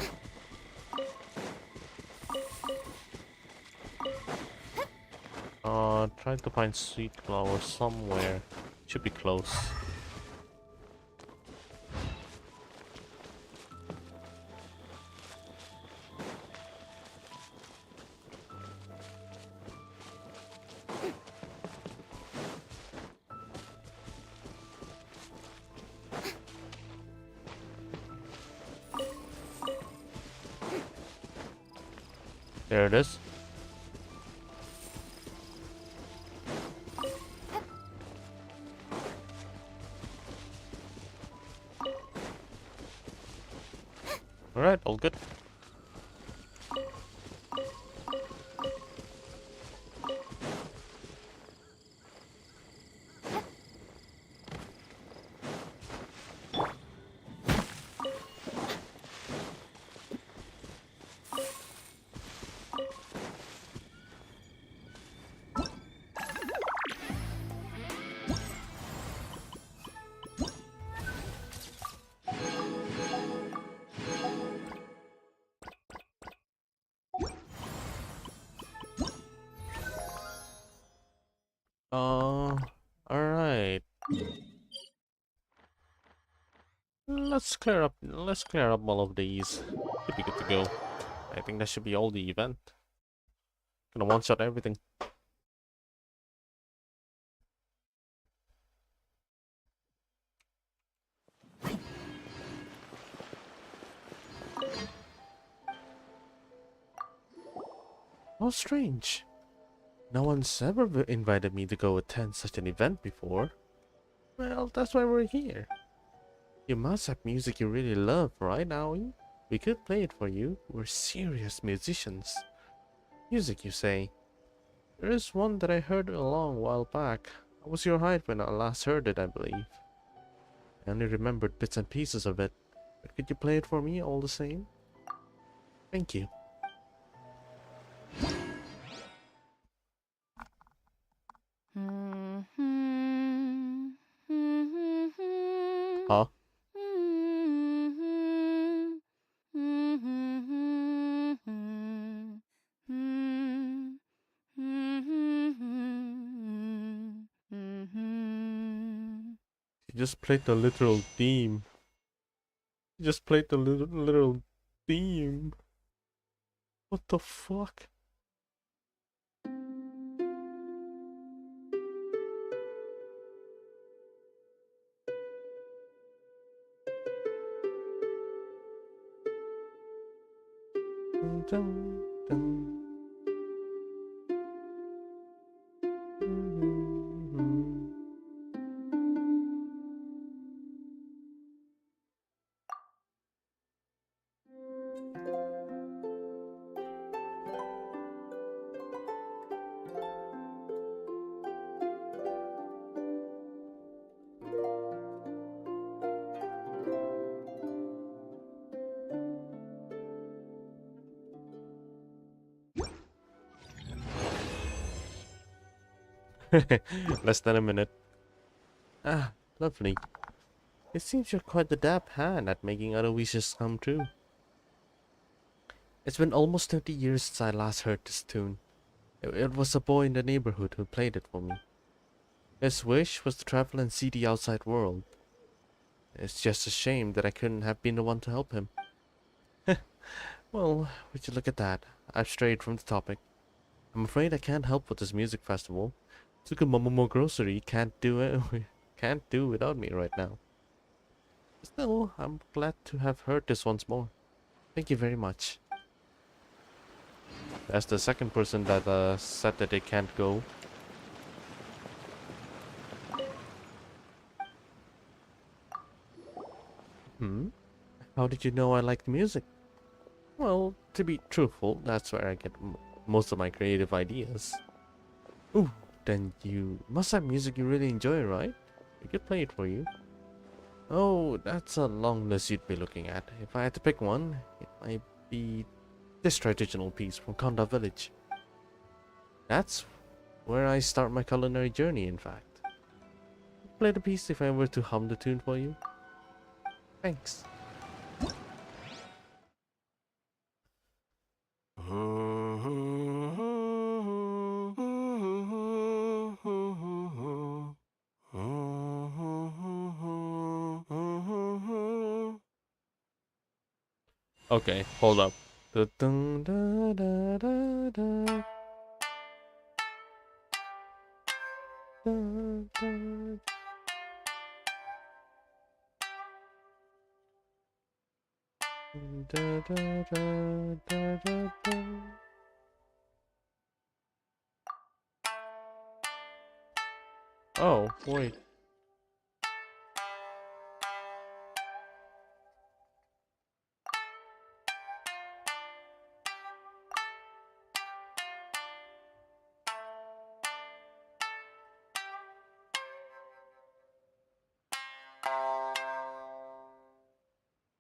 Trying to find sweet flowers somewhere. Should be close. There it is. Alright, all good. Alright. Let's clear up all of these. Should be good to go. I think that should be all the event. Gonna one-shot everything. How strange. No one's ever invited me to go attend such an event before. Well, that's why we're here. You must have music you really love, right, Aoi? We could play it for you. We're serious musicians. Music, you say? There is one that I heard a long while back. I was your height when I last heard it, I believe. I only remembered bits and pieces of it. But could you play it for me all the same? Thank you. Huh? You just played the literal theme. You just played the literal theme. What the fuck? Dun, dun. Less than a minute. Ah, lovely. It seems you're quite the dab hand at making other wishes come true. It's been almost 20 years since I last heard this tune. It was a boy in the neighborhood who played it for me. His wish was to travel and see the outside world. It's just a shame that I couldn't have been the one to help him. Well, would you look at that? I've strayed from the topic. I'm afraid I can't help with this music festival. Tsukumomomo Grocery can't do it. Can't do without me right now. Still, I'm glad to have heard this once more. Thank you very much. That's the second person that said that they can't go. How did you know I liked music? Well, to be truthful, that's where I get most of my creative ideas. Ooh, then you must have music you really enjoy, right? We could play it for you. Oh, that's a long list you'd be looking at. If I had to pick one, it might be this traditional piece from Konda Village. That's where I start my culinary journey, in fact. Play the piece if I were to hum the tune for you. Thanks. Okay, hold up. Da-dun, da-da-da-da. Da-da. Da-da-da-da-da-da. Oh, wait.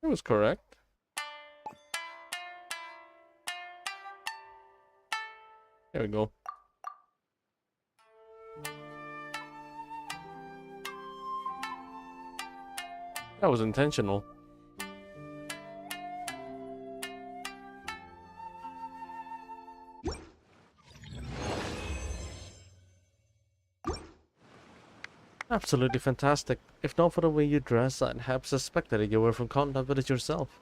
It was correct. There we go. That was intentional. Absolutely fantastic. If not for the way you dress, I'd have suspected that you were from Konda Village yourself.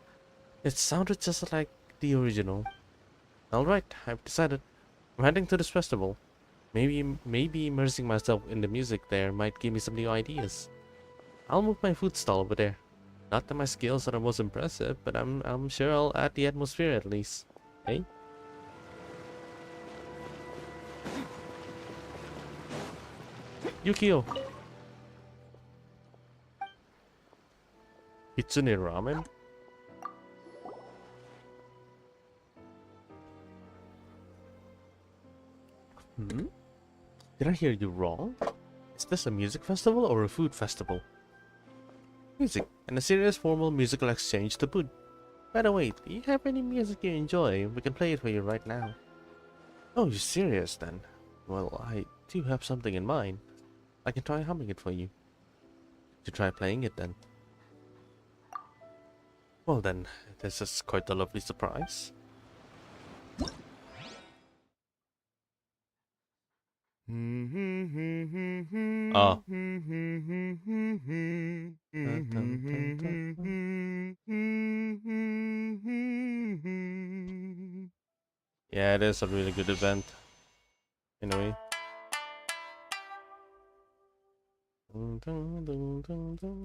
It sounded just like the original. Alright, I've decided. I'm heading to this festival. Maybe immersing myself in the music there might give me some new ideas. I'll move my food stall over there. Not that my skills are the most impressive, but I'm sure I'll add the atmosphere at least. Hey? Yukio! Kitsune ramen? Hmm? Did I hear you wrong? Is this a music festival or a food festival? Music, and a serious formal musical exchange to boot. By the way, do you have any music you enjoy? We can play it for you right now. Oh, you're serious then? Well, I do have something in mind. I can try humming it for you. To try playing it then. Well then, this is quite a lovely surprise. Ah. Dun, dun, dun, dun. Yeah, it is a really good event. Anyway. Dun, dun, dun, dun, dun.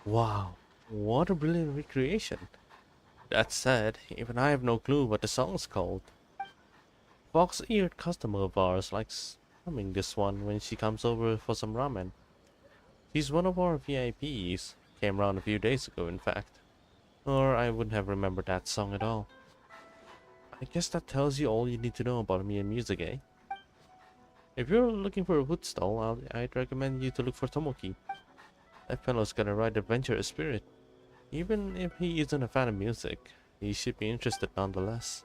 Wow, what a brilliant recreation. That said, even I have no clue what the song's called. Fox-eared customer of ours likes humming this one when she comes over for some ramen. She's one of our VIPs. Came around a few days ago, in fact. Or I wouldn't have remembered that song at all. I guess that tells you all you need to know about me and music, eh? If you're looking for a wood stall, I'd recommend you to look for Tomoki. That fellow's got a right adventurous spirit. Even if he isn't a fan of music, he should be interested nonetheless.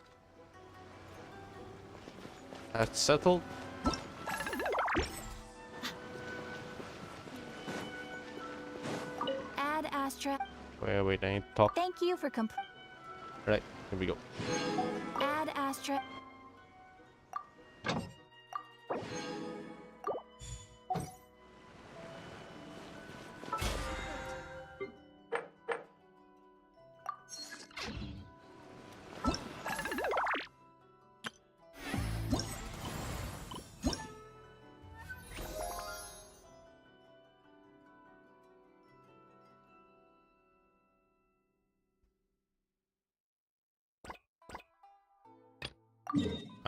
That's settled. Ad Astra. Wait, I need to talk. Thank you for Right, here we go. Ad Astra.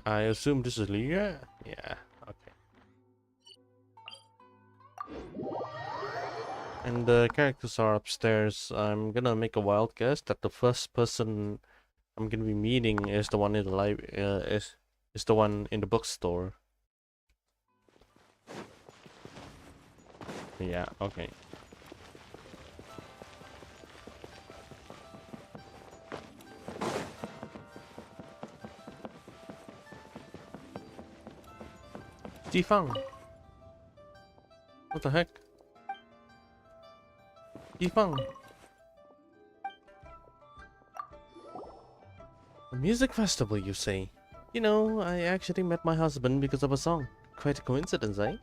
I assume this is Leah? Yeah, okay. And the characters are upstairs. I'm gonna make a wild guess that the first person I'm gonna be meeting is the one in the is the one in the bookstore. Yeah, okay. Jifang! What the heck? Jifang! A music festival, you say? You know, I actually met my husband because of a song. Quite a coincidence, eh?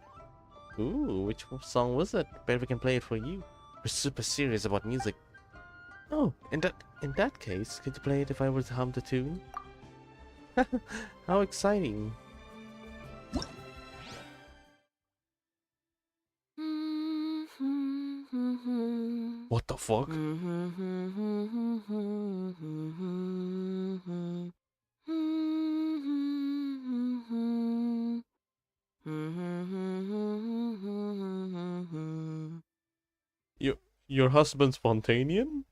Ooh, which song was it? Bet we can play it for you. We're super serious about music. Oh, in that case, could you play it if I were to hum the tune? How exciting! What the fuck? You, your husband's Spontanean?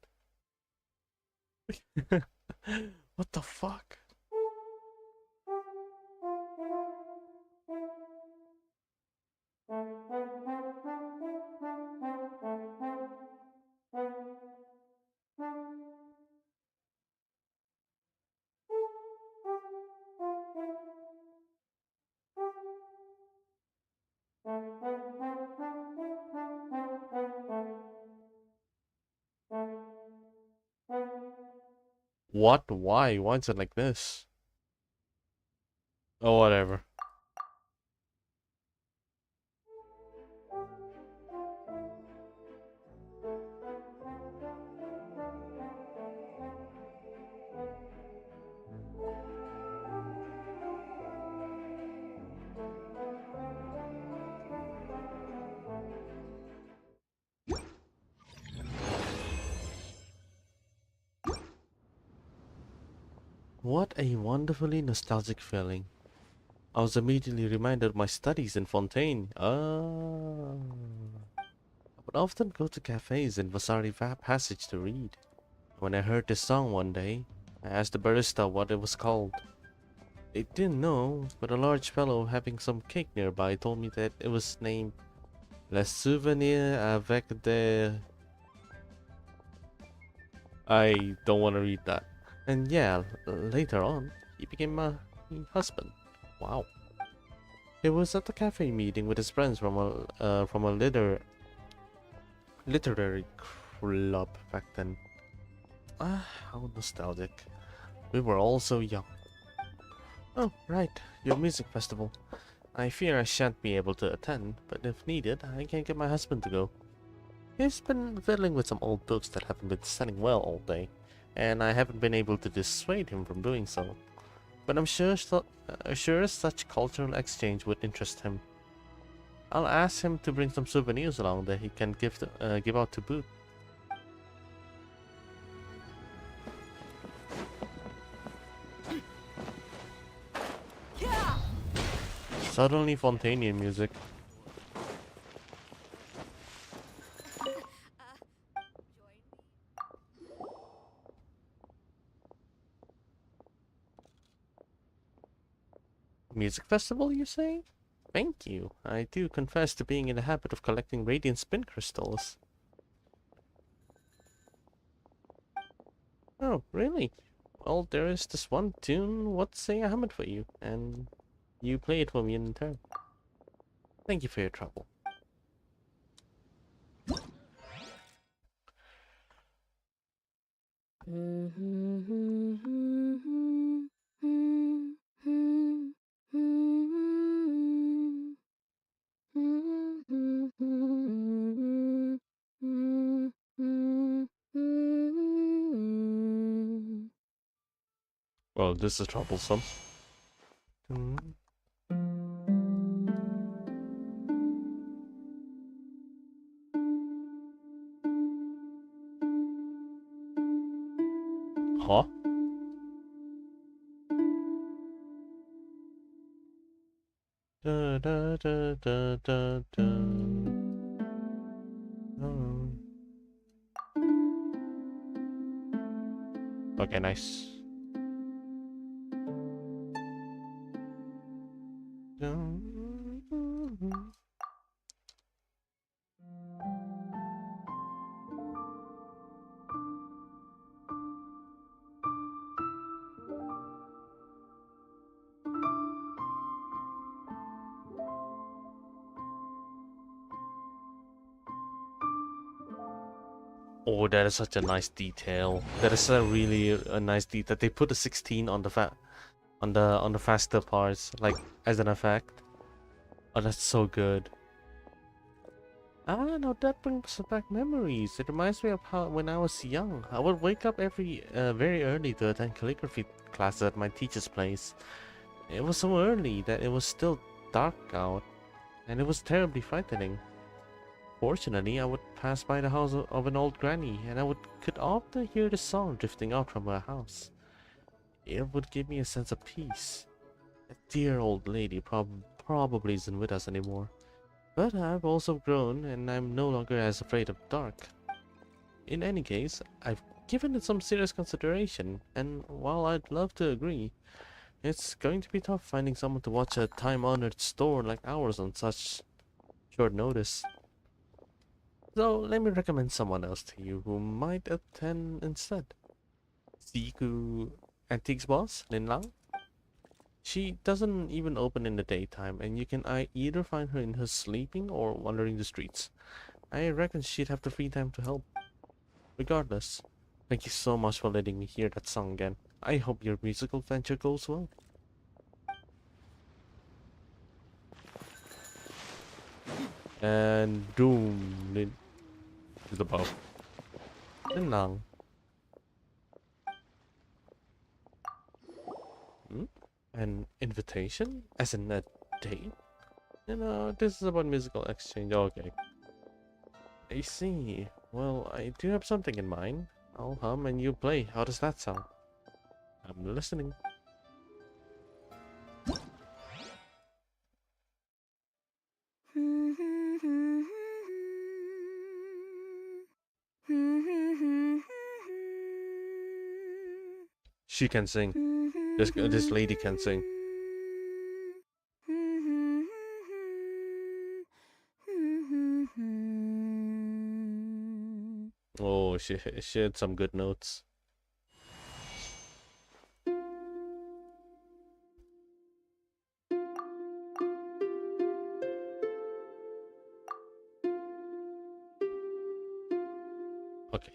What the fuck? What? Why? Why is it like this? Oh, whatever. What a wonderfully nostalgic feeling. I was immediately reminded of my studies in Fontaine. Ah. I would often go to cafes in Vasari Passage to read. When I heard this song one day, I asked the barista what it was called. They didn't know, but a large fellow having some cake nearby told me that it was named Le Souvenir avec des... I don't want to read that. And yeah, later on, he became my husband. Wow. He was at the cafe meeting with his friends from a literary club back then. Ah, how nostalgic. We were all so young. Oh, right, your music festival. I fear I shan't be able to attend, but if needed, I can get my husband to go. He's been fiddling with some old books that haven't been selling well all day, and I haven't been able to dissuade him from doing so. But I'm sure such cultural exchange would interest him. I'll ask him to bring some souvenirs along that he can give out to boot. Suddenly Fontanian music. Music festival, you say? Thank you. I do confess to being in the habit of collecting radiant spin crystals. Oh, really? Well, there is this one tune. What say I hum it for you, and you play it for me in turn. Thank you for your trouble. Well, this is troublesome. Huh? da, da, da, da, da. Oh. Okay, nice. Oh, that is such a nice detail. That is a really a nice detail. They put a 16 on the on the faster parts, like as an effect. Oh, that's so good. Ah, now that brings back memories. It reminds me of how when I was young, I would wake up every very early to attend calligraphy classes at my teacher's place. It was so early that it was still dark out, and it was terribly frightening. Fortunately, I would pass by the house of an old granny, and could often hear the song drifting out from her house. It would give me a sense of peace. That dear old lady probably isn't with us anymore. But I've also grown, and I'm no longer as afraid of the dark. In any case, I've given it some serious consideration, and while I'd love to agree, it's going to be tough finding someone to watch a time-honored store like ours on such short notice. So let me recommend someone else to you who might attend instead. Siku Antiques boss, Lin Lang. She doesn't even open in the daytime, and you can either find her in her sleeping or wandering the streets. I reckon she'd have the free time to help. Regardless, thank you so much for letting me hear that song again. I hope your musical venture goes well. And doom Lin is above. Lin Lang. Hmm? An invitation? As in a date? You know, this is about musical exchange. Okay. I see. Well, I do have something in mind. I'll hum and you play. How does that sound? I'm listening. She can sing. This lady can sing. Oh, she had some good notes. Okay.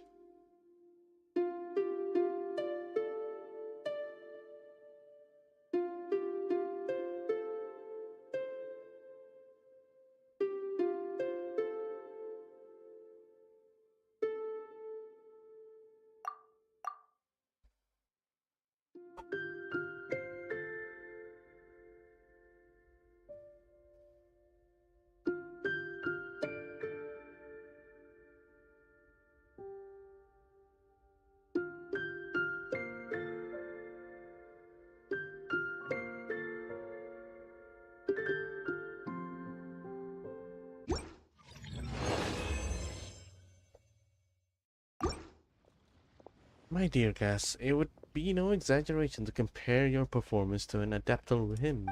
My dear Cass, it would be no exaggeration to compare your performance to an adaptal hymn.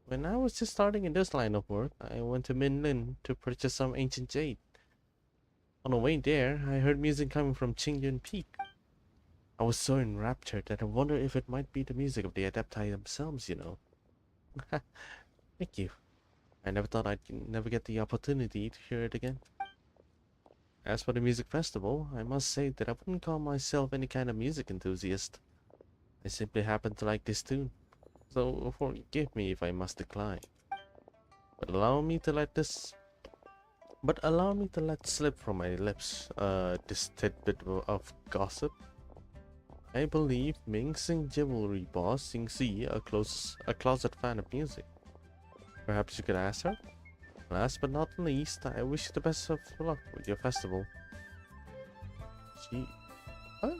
When I was just starting in this line of work, I went to Minlin to purchase some ancient jade. On the way there, I heard music coming from Qingyun Peak. I was so enraptured that I wondered if it might be the music of the adepti themselves, you know. Thank you. I never thought I'd never get the opportunity to hear it again. As for the music festival, I must say that I wouldn't call myself any kind of music enthusiast. I simply happen to like this tune, so forgive me if I must decline. But allow me to let slip from my lips this tidbit of gossip. I believe Ming Sing Jewelry boss Sing Si a closet fan of music. Perhaps you could ask her? Last but not least, I wish you the best of luck with your festival. What?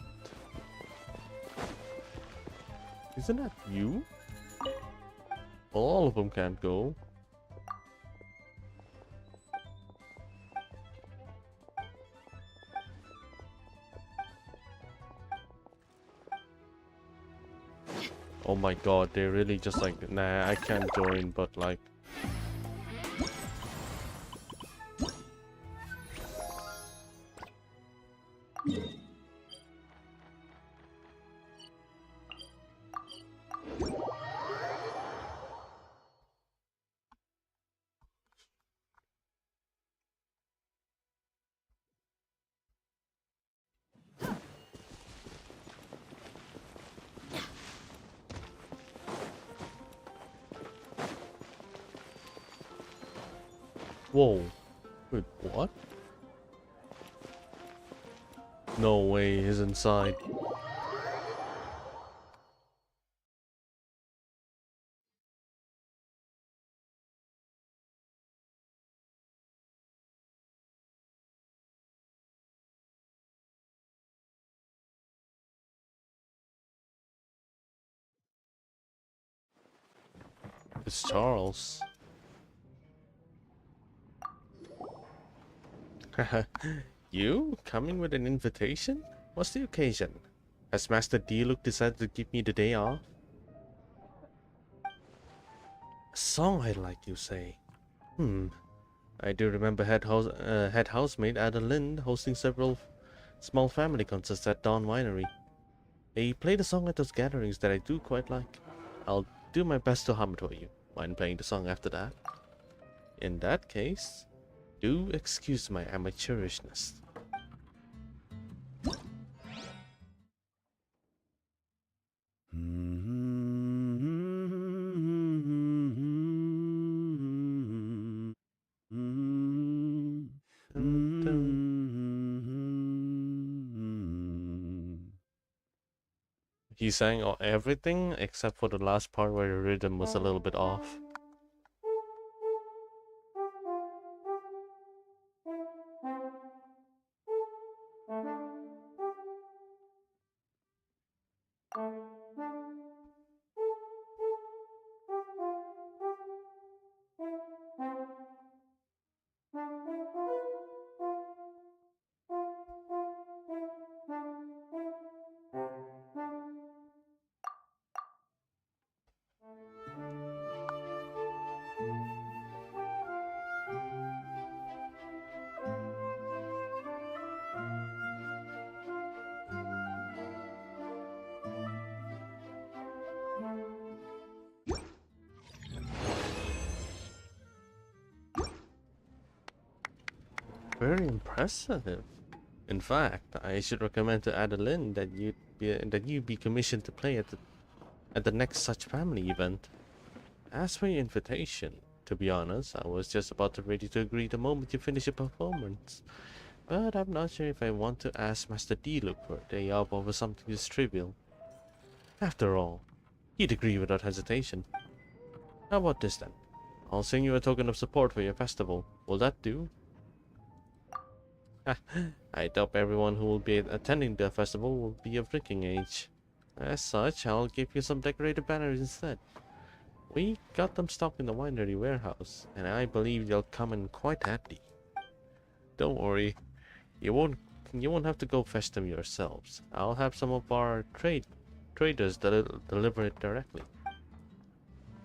Isn't that you? All of them can't go. Oh my god, they're really just like, nah, I can't join, but like... Whoa. Wait, what? No way, he's inside. It's Charles. You? Coming with an invitation? What's the occasion? Has Master D-Look decided to give me the day off? A song I like, you say? I do remember head housemaid Ada Lind hosting several small family concerts at Dawn Winery. They play the song at those gatherings that I do quite like. I'll do my best to hum it for you. Mind playing the song after that? In that case, do excuse my amateurishness. Dun, dun. He sang everything except for the last part where the rhythm was a little bit off. Very impressive. In fact, I should recommend to Adeline that you be commissioned to play at the next such family event. As for your invitation, to be honest, I was just about ready to agree the moment you finish your performance. But I'm not sure if I want to ask Master D-Look for a day off over something this trivial. After all, he'd agree without hesitation. How about this then? I'll send you a token of support for your festival. Will that do? I doubt everyone who will be attending the festival will be of drinking age. As such, I'll give you some decorated banners instead. We got them stocked in the winery warehouse, and I believe they'll come in quite handy. Don't worry, you won't have to go fetch them yourselves. I'll have some of our traders deliver it directly.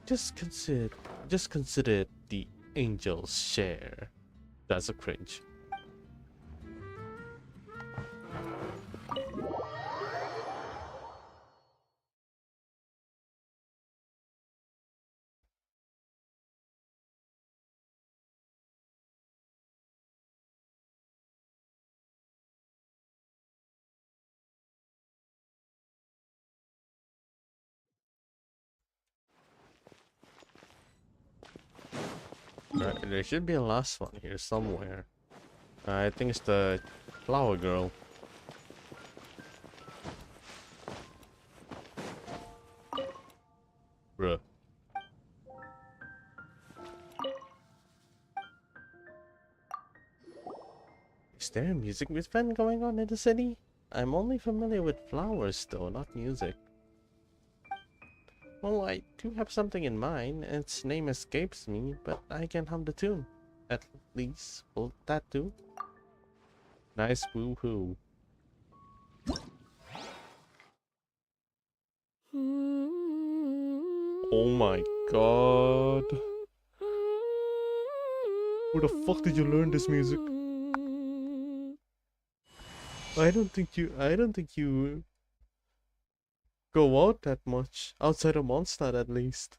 Just consider it the angel's share. That's a cringe. Right, there should be a last one here somewhere. I think it's the flower girl. Bruh. Is there a music event going on in the city? I'm only familiar with flowers though, not music. Well, I do have something in mind. Its name escapes me, but I can hum the tune. At least, will that do? Nice woo-hoo. Oh my god. Where the fuck did you learn this music? I don't think you go out that much. Outside of Mondstadt at least.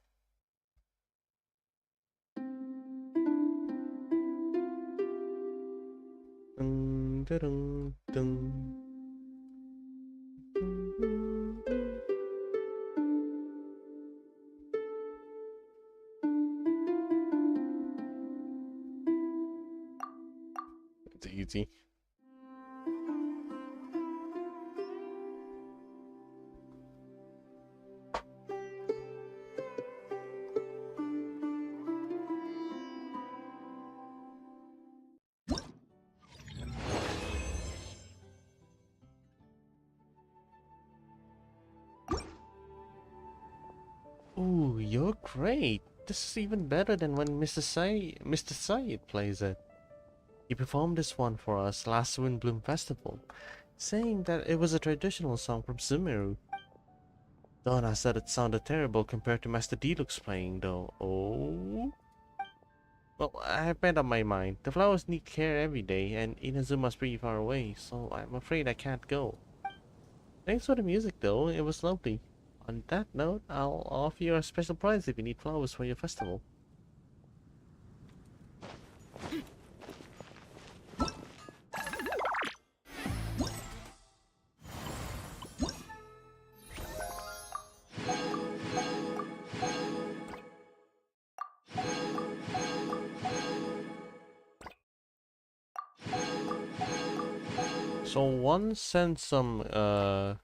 Dun, dun, dun, dun. It's easy. Ooh, you're great. This is even better than when Mr. Said plays it. He performed this one for us last Windbloom Festival, saying that it was a traditional song from Sumeru. Donna said it sounded terrible compared to Master Deluxe playing though. Oh? Well, I have made up my mind. The flowers need care every day, and Inazuma's pretty far away, so I'm afraid I can't go. Thanks for the music though, it was lovely. On that note, I'll offer you a special prize if you need flowers for your festival. So one sends some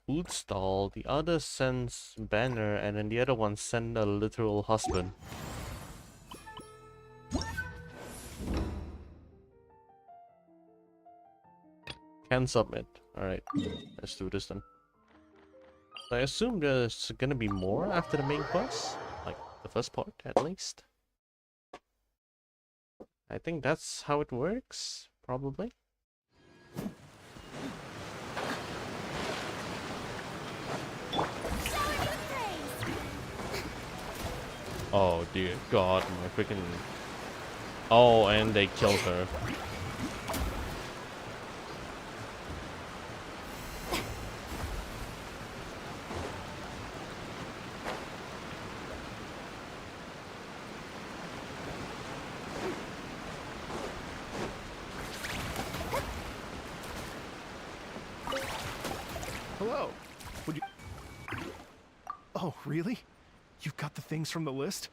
food stall, the other sends banner, and then the other one send a literal husband. Can submit. Alright, let's do this then. So I assume there's gonna be more after the main quest? Like, the first part, at least. I think that's how it works, probably. Oh dear god, my freaking... Oh, and they killed her. Hello. Would you... Oh, really? You've got the things from the list?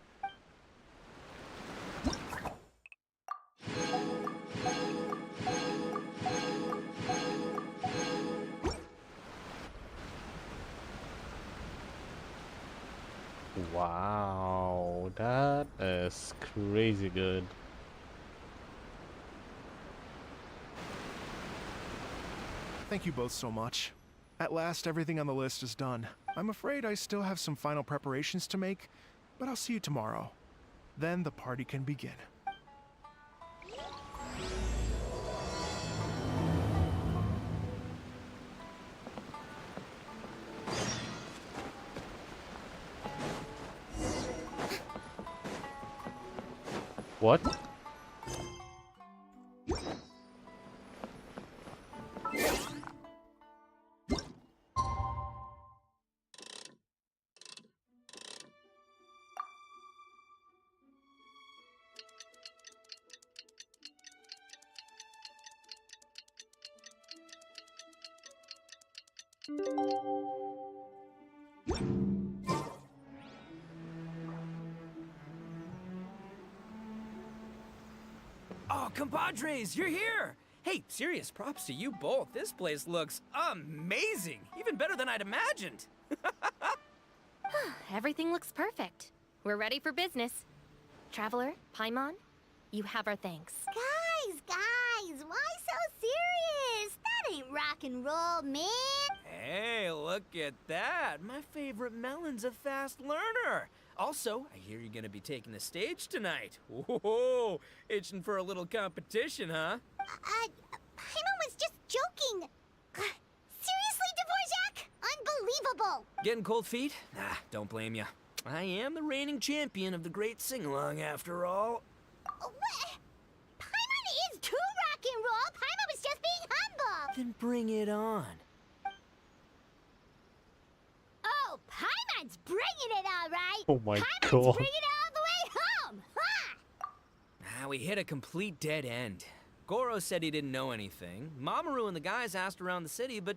Wow, that is crazy good. Thank you both so much. At last, everything on the list is done. I'm afraid I still have some final preparations to make, but I'll see you tomorrow. Then the party can begin. What? Oh, compadres, you're here! Hey, serious props to you both. This place looks amazing. Even better than I'd imagined. Everything looks perfect. We're ready for business. Traveler, Paimon, you have our thanks. Guys, why so serious? That ain't rock and roll, man. Hey, look at that. My favorite melon's a fast learner. Also, I hear you're gonna be taking the stage tonight. Whoa, itching for a little competition, huh? Paimon was just joking. Seriously, Dvorak? Unbelievable. Getting cold feet? Ah, don't blame ya. I am the reigning champion of the great sing-along, after all. What? Paimon is too rock and roll. Paimon was just being humble. Then bring it on. Oh, Paimon's bringing it all right. Oh my Paimon's god. bringing it all the way home. Ha! We hit a complete dead end. Goro said he didn't know anything. Mamoru and the guys asked around the city, but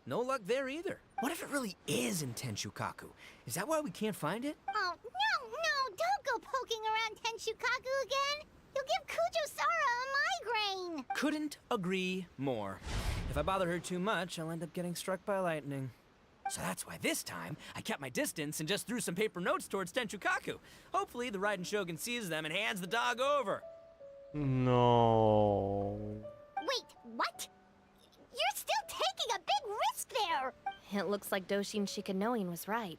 no luck there either. What if it really is in Tenshukaku? Is that why we can't find it? Oh, no, don't go poking around Tenshukaku again. You'll give Kujo-Sara a migraine. Couldn't agree more. If I bother her too much, I'll end up getting struck by lightning. So that's why this time, I kept my distance and just threw some paper notes towards Tenshukaku. Hopefully, the Raiden Shogun sees them and hands the dog over. No. Wait, what? You're still taking a big risk there. It looks like Doshin Shikanoin was right.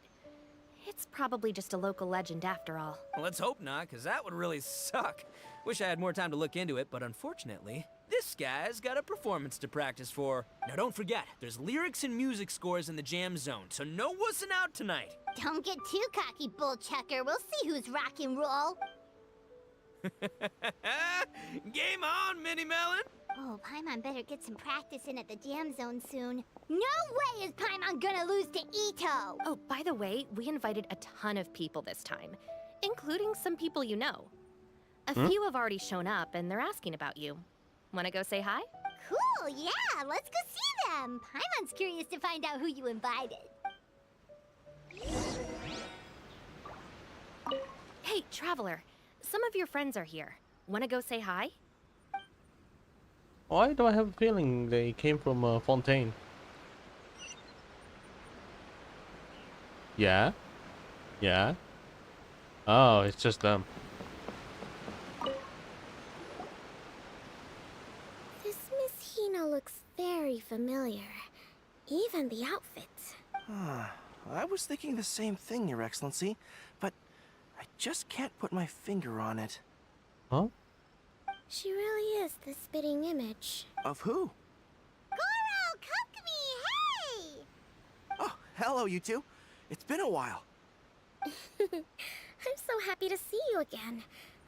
It's probably just a local legend after all. Well, let's hope not, because that would really suck. Wish I had more time to look into it, but unfortunately, this guy's got a performance to practice for. Now don't forget, there's lyrics and music scores in the jam zone, so no wussing out tonight. Don't get too cocky, bullchucker. We'll see who's rock and roll. Game on, Mini Melon! Oh, Paimon better get some practice in at the jam zone soon. No way is Paimon gonna lose to Ito! Oh, by the way, we invited a ton of people this time, including some people you know. A few have already shown up, and they're asking about you. Wanna go say hi? Cool, yeah, let's go see them. Paimon's curious to find out who you invited. Hey, Traveler, some of your friends are here. Wanna go say hi? Why do I have a feeling they came from Fontaine? Yeah? Yeah? Oh, it's just them. This Miss Hina looks very familiar. Even the outfit. I was thinking the same thing, Your Excellency, but I just can't put my finger on it. Huh? She really is the spitting image. Of who? Goro, Kokumi, hey! Oh, hello, you two. It's been a while. I'm so happy to see you again.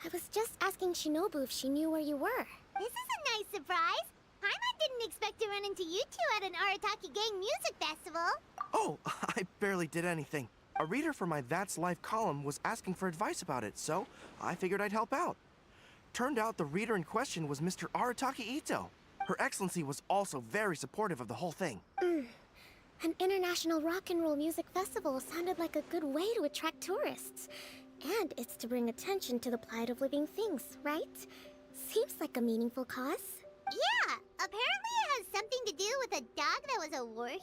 I was just asking Shinobu if she knew where you were. This is a nice surprise. Paimon didn't expect to run into you two at an Arataki Gang music festival. Oh, I barely did anything. A reader for my That's Life column was asking for advice about it, so I figured I'd help out. Turned out the reader in question was Mr. Arataki Ito. Her Excellency was also very supportive of the whole thing. An international rock and roll music festival sounded like a good way to attract tourists. And it's to bring attention to the plight of living things, right? Seems like a meaningful cause. Yeah, apparently it has something to do with a dog that was a war hero?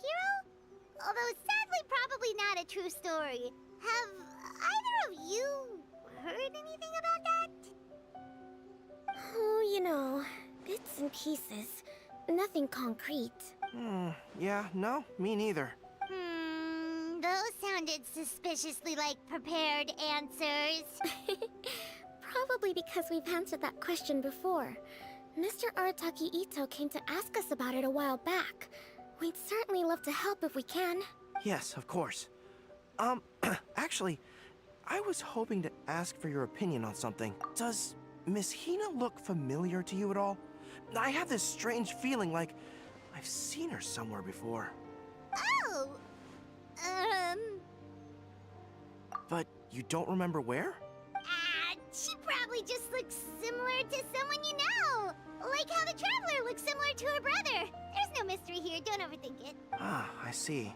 Although sadly probably not a true story. Have either of you heard anything about that? Oh, you know, bits and pieces. Nothing concrete. Yeah, no, me neither. Those sounded suspiciously like prepared answers. Probably because we've answered that question before. Mr. Arataki Ito came to ask us about it a while back. We'd certainly love to help if we can. Yes, of course. Actually, I was hoping to ask for your opinion on something. Does Miss Hina look familiar to you at all? I have this strange feeling like I've seen her somewhere before. Oh! But you don't remember where? She probably just looks similar to someone you know. Like how the Traveler looks similar to her brother. There's no mystery here, don't overthink it. Ah, I see.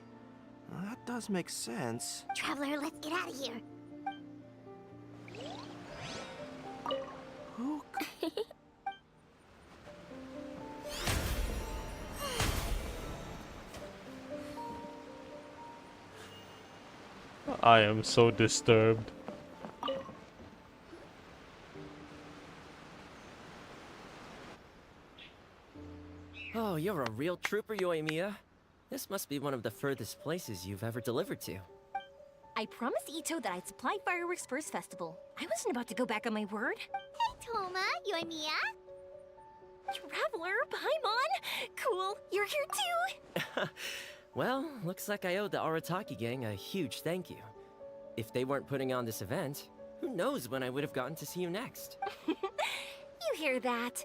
Well, that does make sense. Traveler, let's get out of here. Who? I am so disturbed. Oh, you're a real trooper, Yoimiya. This must be one of the furthest places you've ever delivered to. I promised Ito that I'd supply fireworks for his festival. I wasn't about to go back on my word. Hey, Toma, Yoimiya. Traveler, Paimon! Cool, you're here too! Well, looks like I owe the Arataki gang a huge thank you. If they weren't putting on this event, who knows when I would have gotten to see you next? You hear that?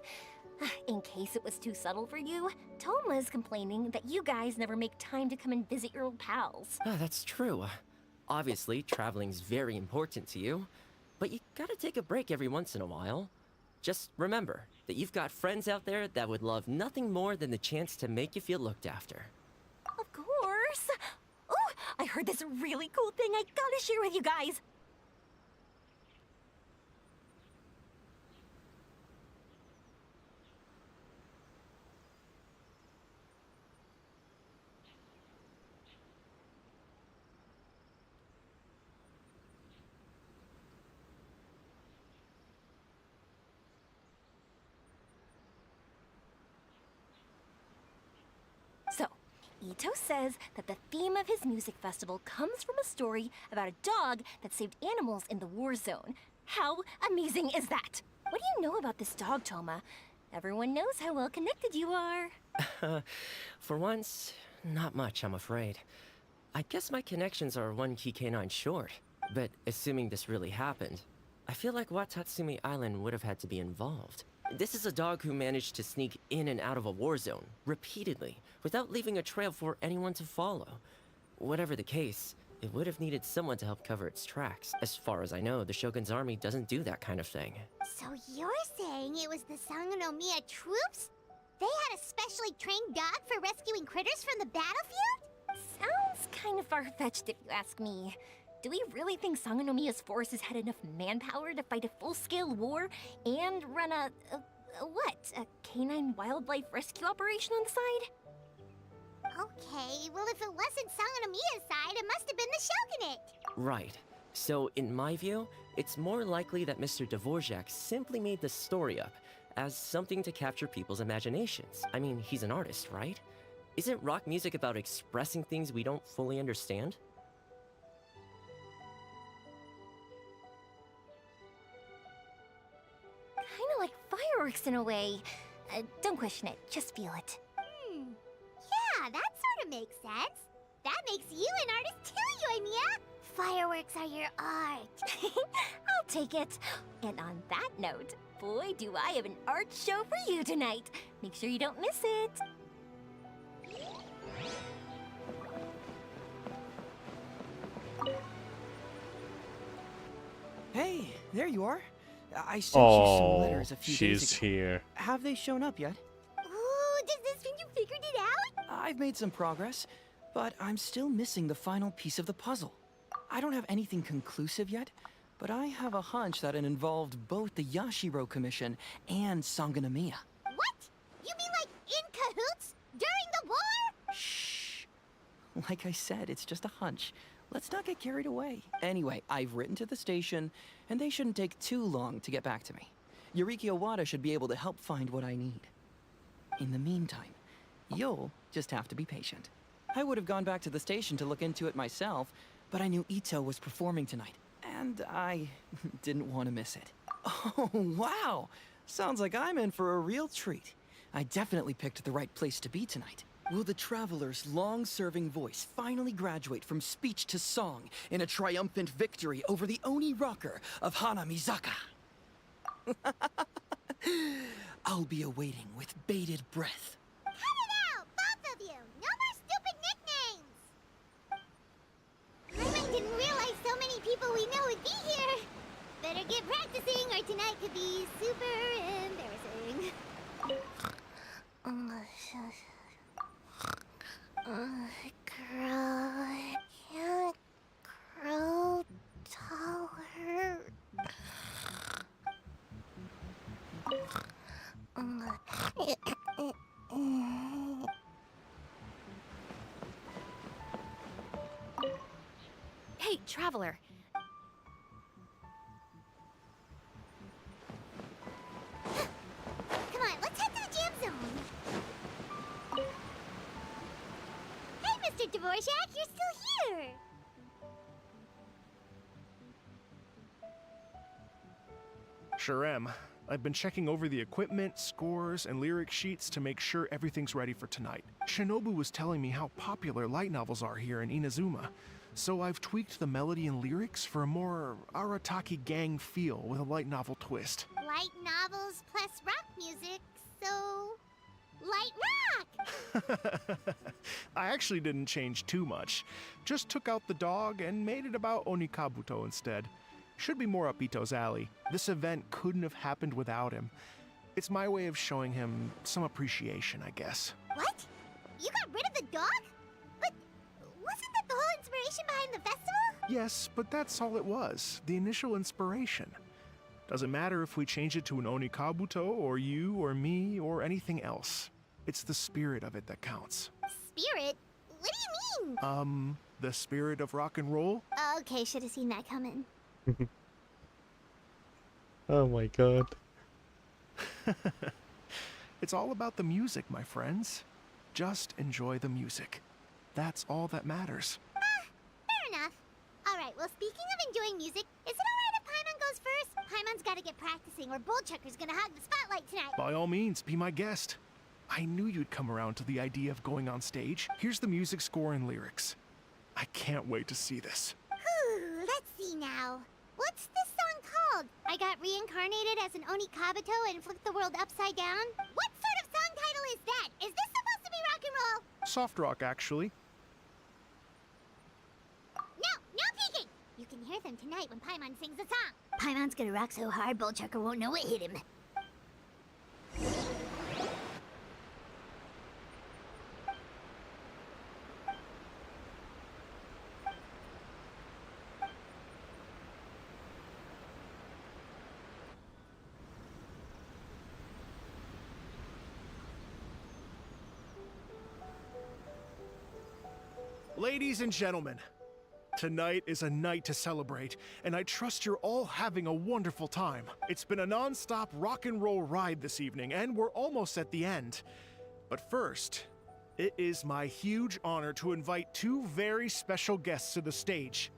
In case it was too subtle for you, Toma's complaining that you guys never make time to come and visit your old pals. Ah, that's true. Obviously, traveling's very important to you, but you gotta take a break every once in a while. Just remember that you've got friends out there that would love nothing more than the chance to make you feel looked after. Of course. Oh, I heard this really cool thing I gotta share with you guys. So, Ito says that the theme of his music festival comes from a story about a dog that saved animals in the war zone. How amazing is that? What do you know about this dog, Toma? Everyone knows how well connected you are. For once, not much, I'm afraid. I guess my connections are one key canine short. But assuming this really happened, I feel like Watatsumi Island would have had to be involved. This is a dog who managed to sneak in and out of a war zone, repeatedly, without leaving a trail for anyone to follow. Whatever the case, it would have needed someone to help cover its tracks. As far as I know, the Shogun's army doesn't do that kind of thing. So you're saying it was the Sangonomiya troops? They had a specially trained dog for rescuing critters from the battlefield? Sounds kind of far-fetched if you ask me. Do we really think Sangonomiya's forces had enough manpower to fight a full-scale war and run a canine wildlife rescue operation on the side? Okay, well if it wasn't Sangonomiya's side, it must have been the Shogunate. Right. So, in my view, it's more likely that Mr. Dvorak simply made the story up as something to capture people's imaginations. I mean, he's an artist, right? Isn't rock music about expressing things we don't fully understand? Kinda like fireworks in a way. Don't question it, just feel it. Yeah, that sort of makes sense. That makes you an artist too, Yoimiya. Fireworks are your art. I'll take it. And on that note, boy, do I have an art show for you tonight. Make sure you don't miss it. Hey, there you are. I sent you some Oh, letters a few days she's ago. here. Have they shown up yet? Ooh, does this mean you figured it out? I've made some progress, but I'm still missing the final piece of the puzzle. I don't have anything conclusive yet, but I have a hunch that it involved both the Yashiro Commission and Sangonomiya. What? You mean like in cahoots? During the war? Shh. Like I said, it's just a hunch. Let's not get carried away. Anyway, I've written to the station, and they shouldn't take too long to get back to me. Yuriki Owada should be able to help find what I need. In the meantime, you'll just have to be patient. I would have gone back to the station to look into it myself, but I knew Ito was performing tonight, and I didn't want to miss it. Oh, wow! Sounds like I'm in for a real treat. I definitely picked the right place to be tonight. Will the Traveler's long-serving voice finally graduate from speech to song in a triumphant victory over the Oni rocker of Hanamizaka? I'll be awaiting with bated breath. Cut it out, both of you! No more stupid nicknames! Carmine didn't realize so many people we know would be here. Better get practicing or tonight could be super embarrassing. Girl, can't grow taller. Hey, Traveler. Come on, let's head to the jam zone. Hey, Mr. Dvorak, you're still here. Sure am. I've been checking over the equipment, scores, and lyric sheets to make sure everything's ready for tonight. Shinobu was telling me how popular light novels are here in Inazuma, So I've tweaked the melody and lyrics for a more Arataki gang feel with a light novel twist. Light novels plus rock music, so... light rock! I actually didn't change too much. Just took out the dog and made it about Onikabuto instead. Should be more up Ito's alley. This event couldn't have happened without him. It's my way of showing him some appreciation, I guess. What? You got rid of the dog? But wasn't that the whole inspiration behind the festival? Yes, but that's all it was. The initial inspiration. Doesn't matter if we change it to an Onikabuto, or you, or me, or anything else. It's the spirit of it that counts. Spirit? What do you mean? The spirit of rock and roll? Okay, should have seen that coming. Oh my god. It's all about the music, my friends. Just enjoy the music. That's all that matters. Fair enough. Alright, well, speaking of enjoying music, is it alright if Paimon goes first? Paimon's gotta get practicing, or Bullchucker's gonna hog the spotlight tonight. By all means, be my guest. I knew you'd come around to the idea of going on stage. Here's the music score and lyrics. I can't wait to see this. Whew, let's see now. What's this song called? I got reincarnated as an Onikabuto and flipped the world upside down? What sort of song title is that? Is this supposed to be rock and roll? Soft rock, actually. No peeking! You can hear them tonight when Paimon sings the song. Paimon's gonna rock so hard, Bullchucker won't know what hit him. Ladies and gentlemen, tonight is a night to celebrate, and I trust you're all having a wonderful time. It's been a non-stop rock and roll ride this evening, and we're almost at the end. But first, it is my huge honor to invite two very special guests to the stage.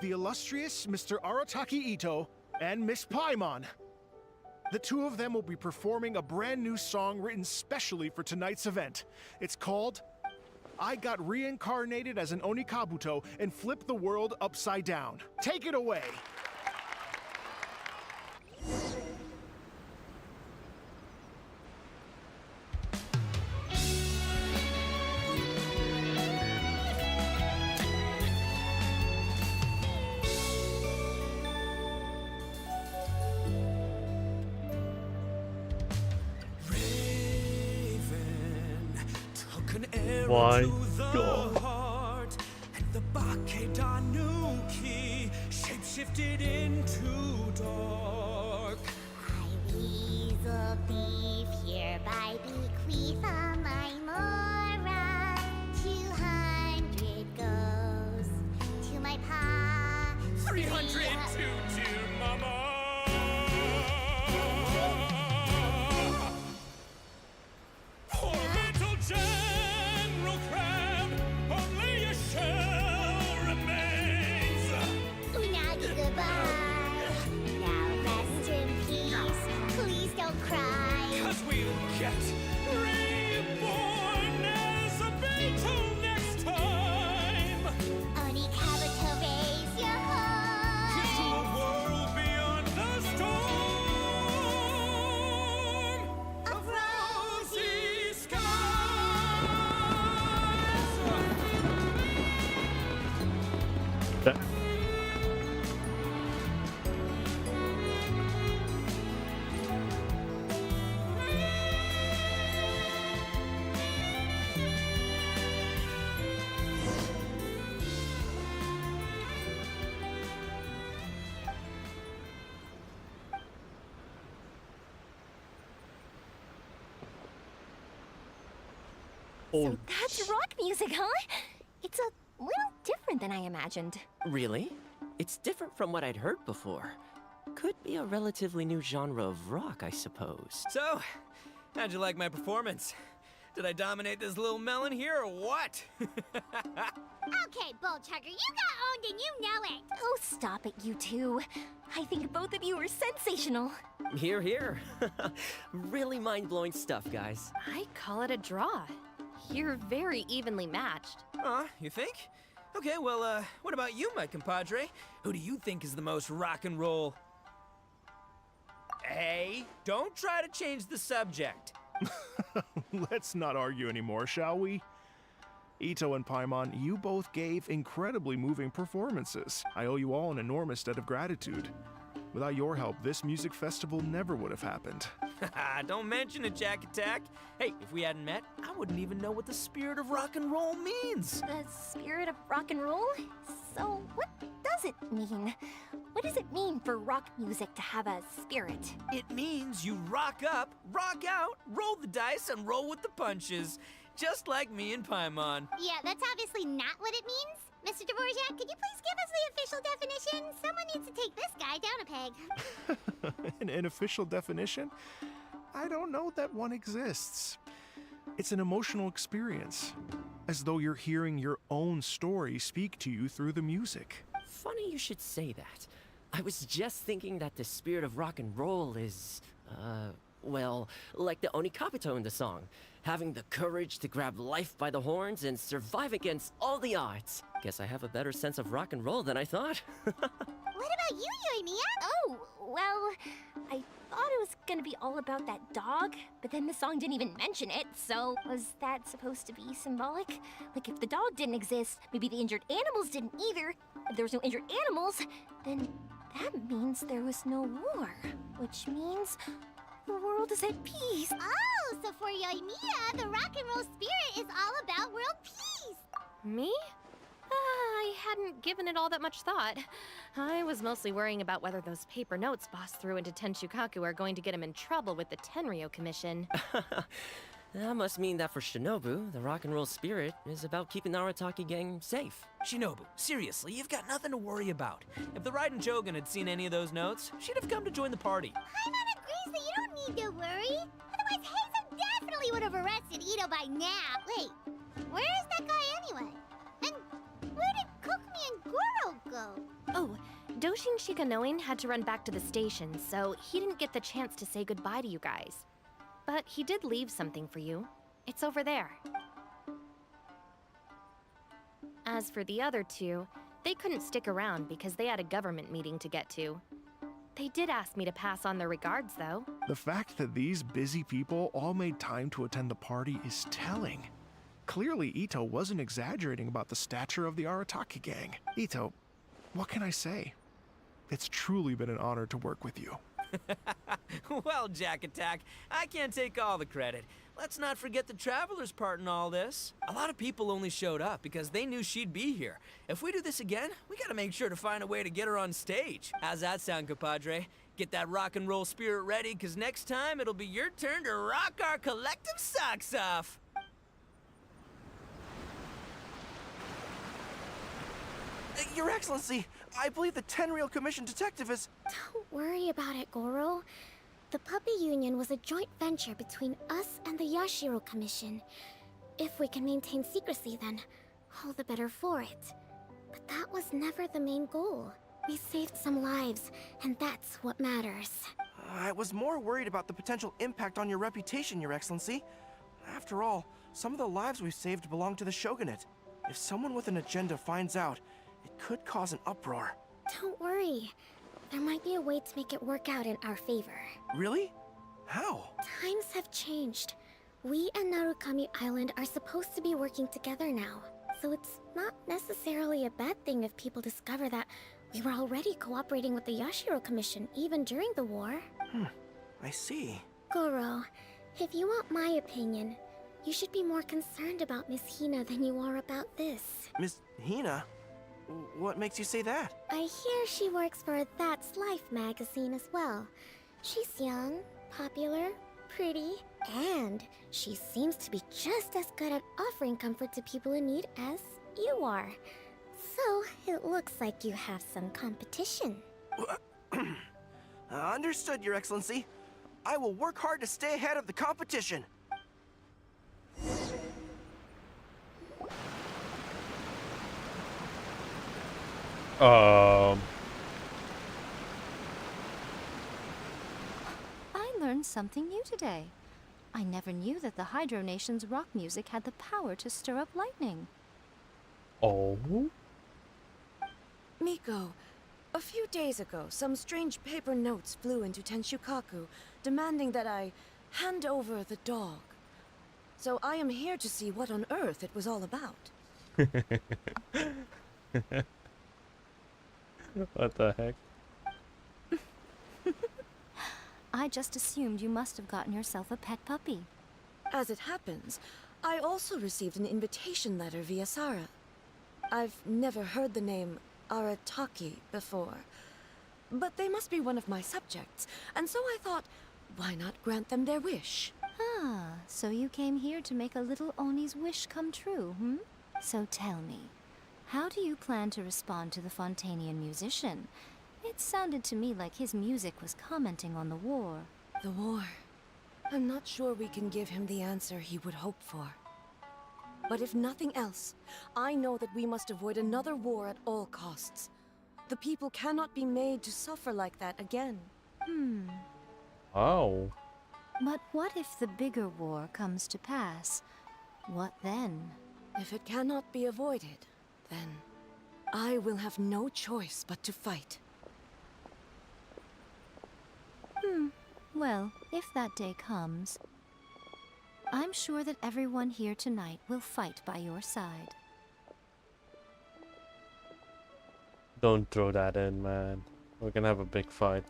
The illustrious Mr. Arataki Ito and Miss Paimon. The two of them will be performing a brand new song written specially for tonight's event. It's called I Got Reincarnated as an Onikabuto and Flipped the World Upside Down. Take it away! My to the god. heart, and the Bakedanuki shapeshifted into dark. I weasel thief hereby bequeath all my mora. 200 goes to my pa. 300 to Mama. Poor little General Crab, only a shell remains. Unagi goodbye. Now rest in peace. Please don't cry. 'Cause we'll get reborn as a beetle next time. Onikabuto, raise your Into heart. a world beyond the storm of rosy skies. That- So that's rock music, huh? It's a little different than I imagined. Really? It's different from what I'd heard before. Could be a relatively new genre of rock, I suppose. So, how'd you like my performance? Did I dominate this little melon here or what? Okay, Bullchucker, you got owned and you know it. Oh, stop it, you two. I think both of you are sensational. Here, here. Really mind-blowing stuff, guys. I call it a draw. You're very evenly matched. You think? Okay, well, what about you, my compadre? Who do you think is the most rock and roll? Hey, don't try to change the subject. Let's not argue anymore, shall we? Ito and Paimon, you both gave incredibly moving performances. I owe you all an enormous debt of gratitude. Without your help, this music festival never would have happened. Don't mention it, Jack Attack. Hey, if we hadn't met, I wouldn't even know what the spirit of rock and roll means. The spirit of rock and roll? So, what does it mean? What does it mean for rock music to have a spirit? It means you rock up, rock out, roll the dice, and roll with the punches. Just like me and Paimon. Yeah, that's obviously not what it means. Mr. Dvorak, could you please give us the official definition? Someone needs to take this guy down a peg. An official definition? I don't know that one exists. It's an emotional experience, as though you're hearing your own story speak to you through the music. Funny you should say that. I was just thinking that the spirit of rock and roll is, well, like the Onikapito in the song. Having the courage to grab life by the horns and survive against all the odds. Guess I have a better sense of rock and roll than I thought. What about you, Yoimiya? Oh, well, I thought it was gonna be all about that dog, but then the song didn't even mention it, so was that supposed to be symbolic? Like, if the dog didn't exist, maybe the injured animals didn't either. If there was no injured animals, then that means there was no war, which means the world is at peace. Oh, so for Yoimiya, the rock and roll spirit is all about world peace. Me? I hadn't given it all that much thought. I was mostly worrying about whether those paper notes Boss threw into Tenshukaku are going to get him in trouble with the Tenryo Commission. That must mean that for Shinobu, the rock and roll spirit is about keeping the Arataki gang safe. Shinobu, seriously, you've got nothing to worry about. If the Raiden Jogan had seen any of those notes, she'd have come to join the party. Paimon agrees that you don't need to worry. Otherwise, Heizo definitely would have arrested Ito by now. Wait, where is that guy anyway? And where did Kokumi and Goro go? Oh, Doshin Shikanoin had to run back to the station, so he didn't get the chance to say goodbye to you guys. But he did leave something for you. It's over there. As for the other two, they couldn't stick around because they had a government meeting to get to. They did ask me to pass on their regards, though. The fact that these busy people all made time to attend the party is telling. Clearly, Ito wasn't exaggerating about the stature of the Arataki gang. Ito, what can I say? It's truly been an honor to work with you. Well, Jack Attack, I can't take all the credit. Let's not forget the Traveler's part in all this. A lot of people only showed up because they knew she'd be here. If we do this again, we gotta make sure to find a way to get her on stage. How's that sound, compadre? Get that rock and roll spirit ready, because next time it'll be your turn to rock our collective socks off. Your Excellency, I believe the Tenryo Commission detective is... Don't worry about it, Goro. The Puppy Union was a joint venture between us and the Yashiro Commission. If we can maintain secrecy, then all the better for it. But that was never the main goal. We saved some lives, and that's what matters. I was more worried about the potential impact on your reputation, Your Excellency. After all, some of the lives we've saved belong to the Shogunate. If someone with an agenda finds out, it could cause an uproar. Don't worry. There might be a way to make it work out in our favor. Really? How? Times have changed. We and Narukami Island are supposed to be working together now. So it's not necessarily a bad thing if people discover that we were already cooperating with the Yashiro Commission even during the war. I see. Goro, if you want my opinion, you should be more concerned about Miss Hina than you are about this. Miss Hina? What makes you say that? I hear she works for That's Life magazine as well. She's young, popular, pretty, and she seems to be just as good at offering comfort to people in need as you are. So, it looks like you have some competition. Understood, Your Excellency. I will work hard to stay ahead of the competition. I learned something new today. I never knew that the Hydro Nation's rock music had the power to stir up lightning. Oh? Miko, a few days ago, some strange paper notes flew into Tenshukaku, demanding that I hand over the dog. So I am here to see what on earth it was all about. What the heck? I just assumed you must have gotten yourself a pet puppy. As it happens, I also received an invitation letter via Sara. I've never heard the name Arataki before, but they must be one of my subjects, and so I thought, why not grant them their wish? Ah, so you came here to make a little Oni's wish come true, hmm? So tell me, how do you plan to respond to the Fontanian musician? It sounded to me like his music was commenting on the war. The war. I'm not sure we can give him the answer he would hope for. But if nothing else, I know that we must avoid another war at all costs. The people cannot be made to suffer like that again. Oh. But what if the bigger war comes to pass? What then? If it cannot be avoided, then I will have no choice but to fight. Well, if that day comes, I'm sure that everyone here tonight will fight by your side. Don't throw that in, man. We're gonna have a big fight.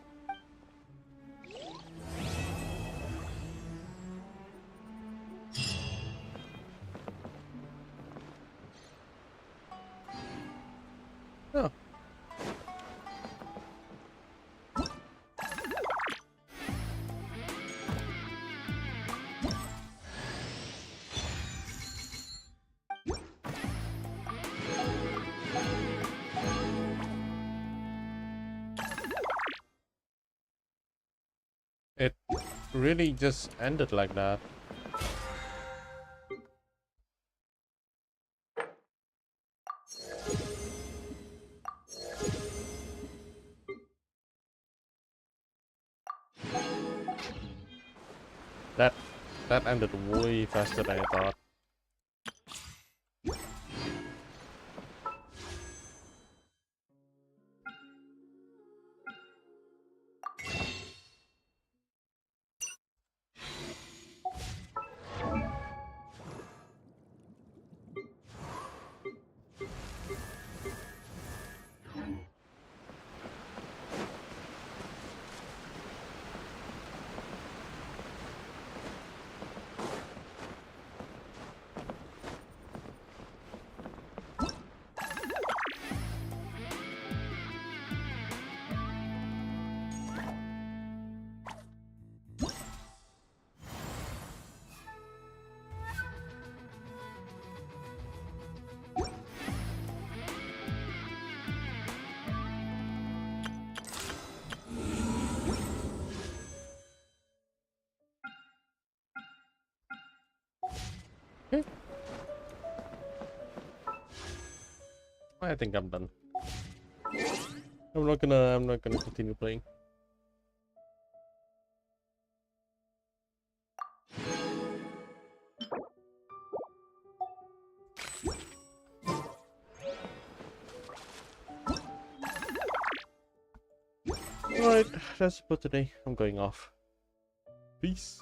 Oh. It really just ended like that. That ended way faster than I thought. I think I'm done. I'm not gonna continue playing. Alright, that's it for today. I'm going off. Peace.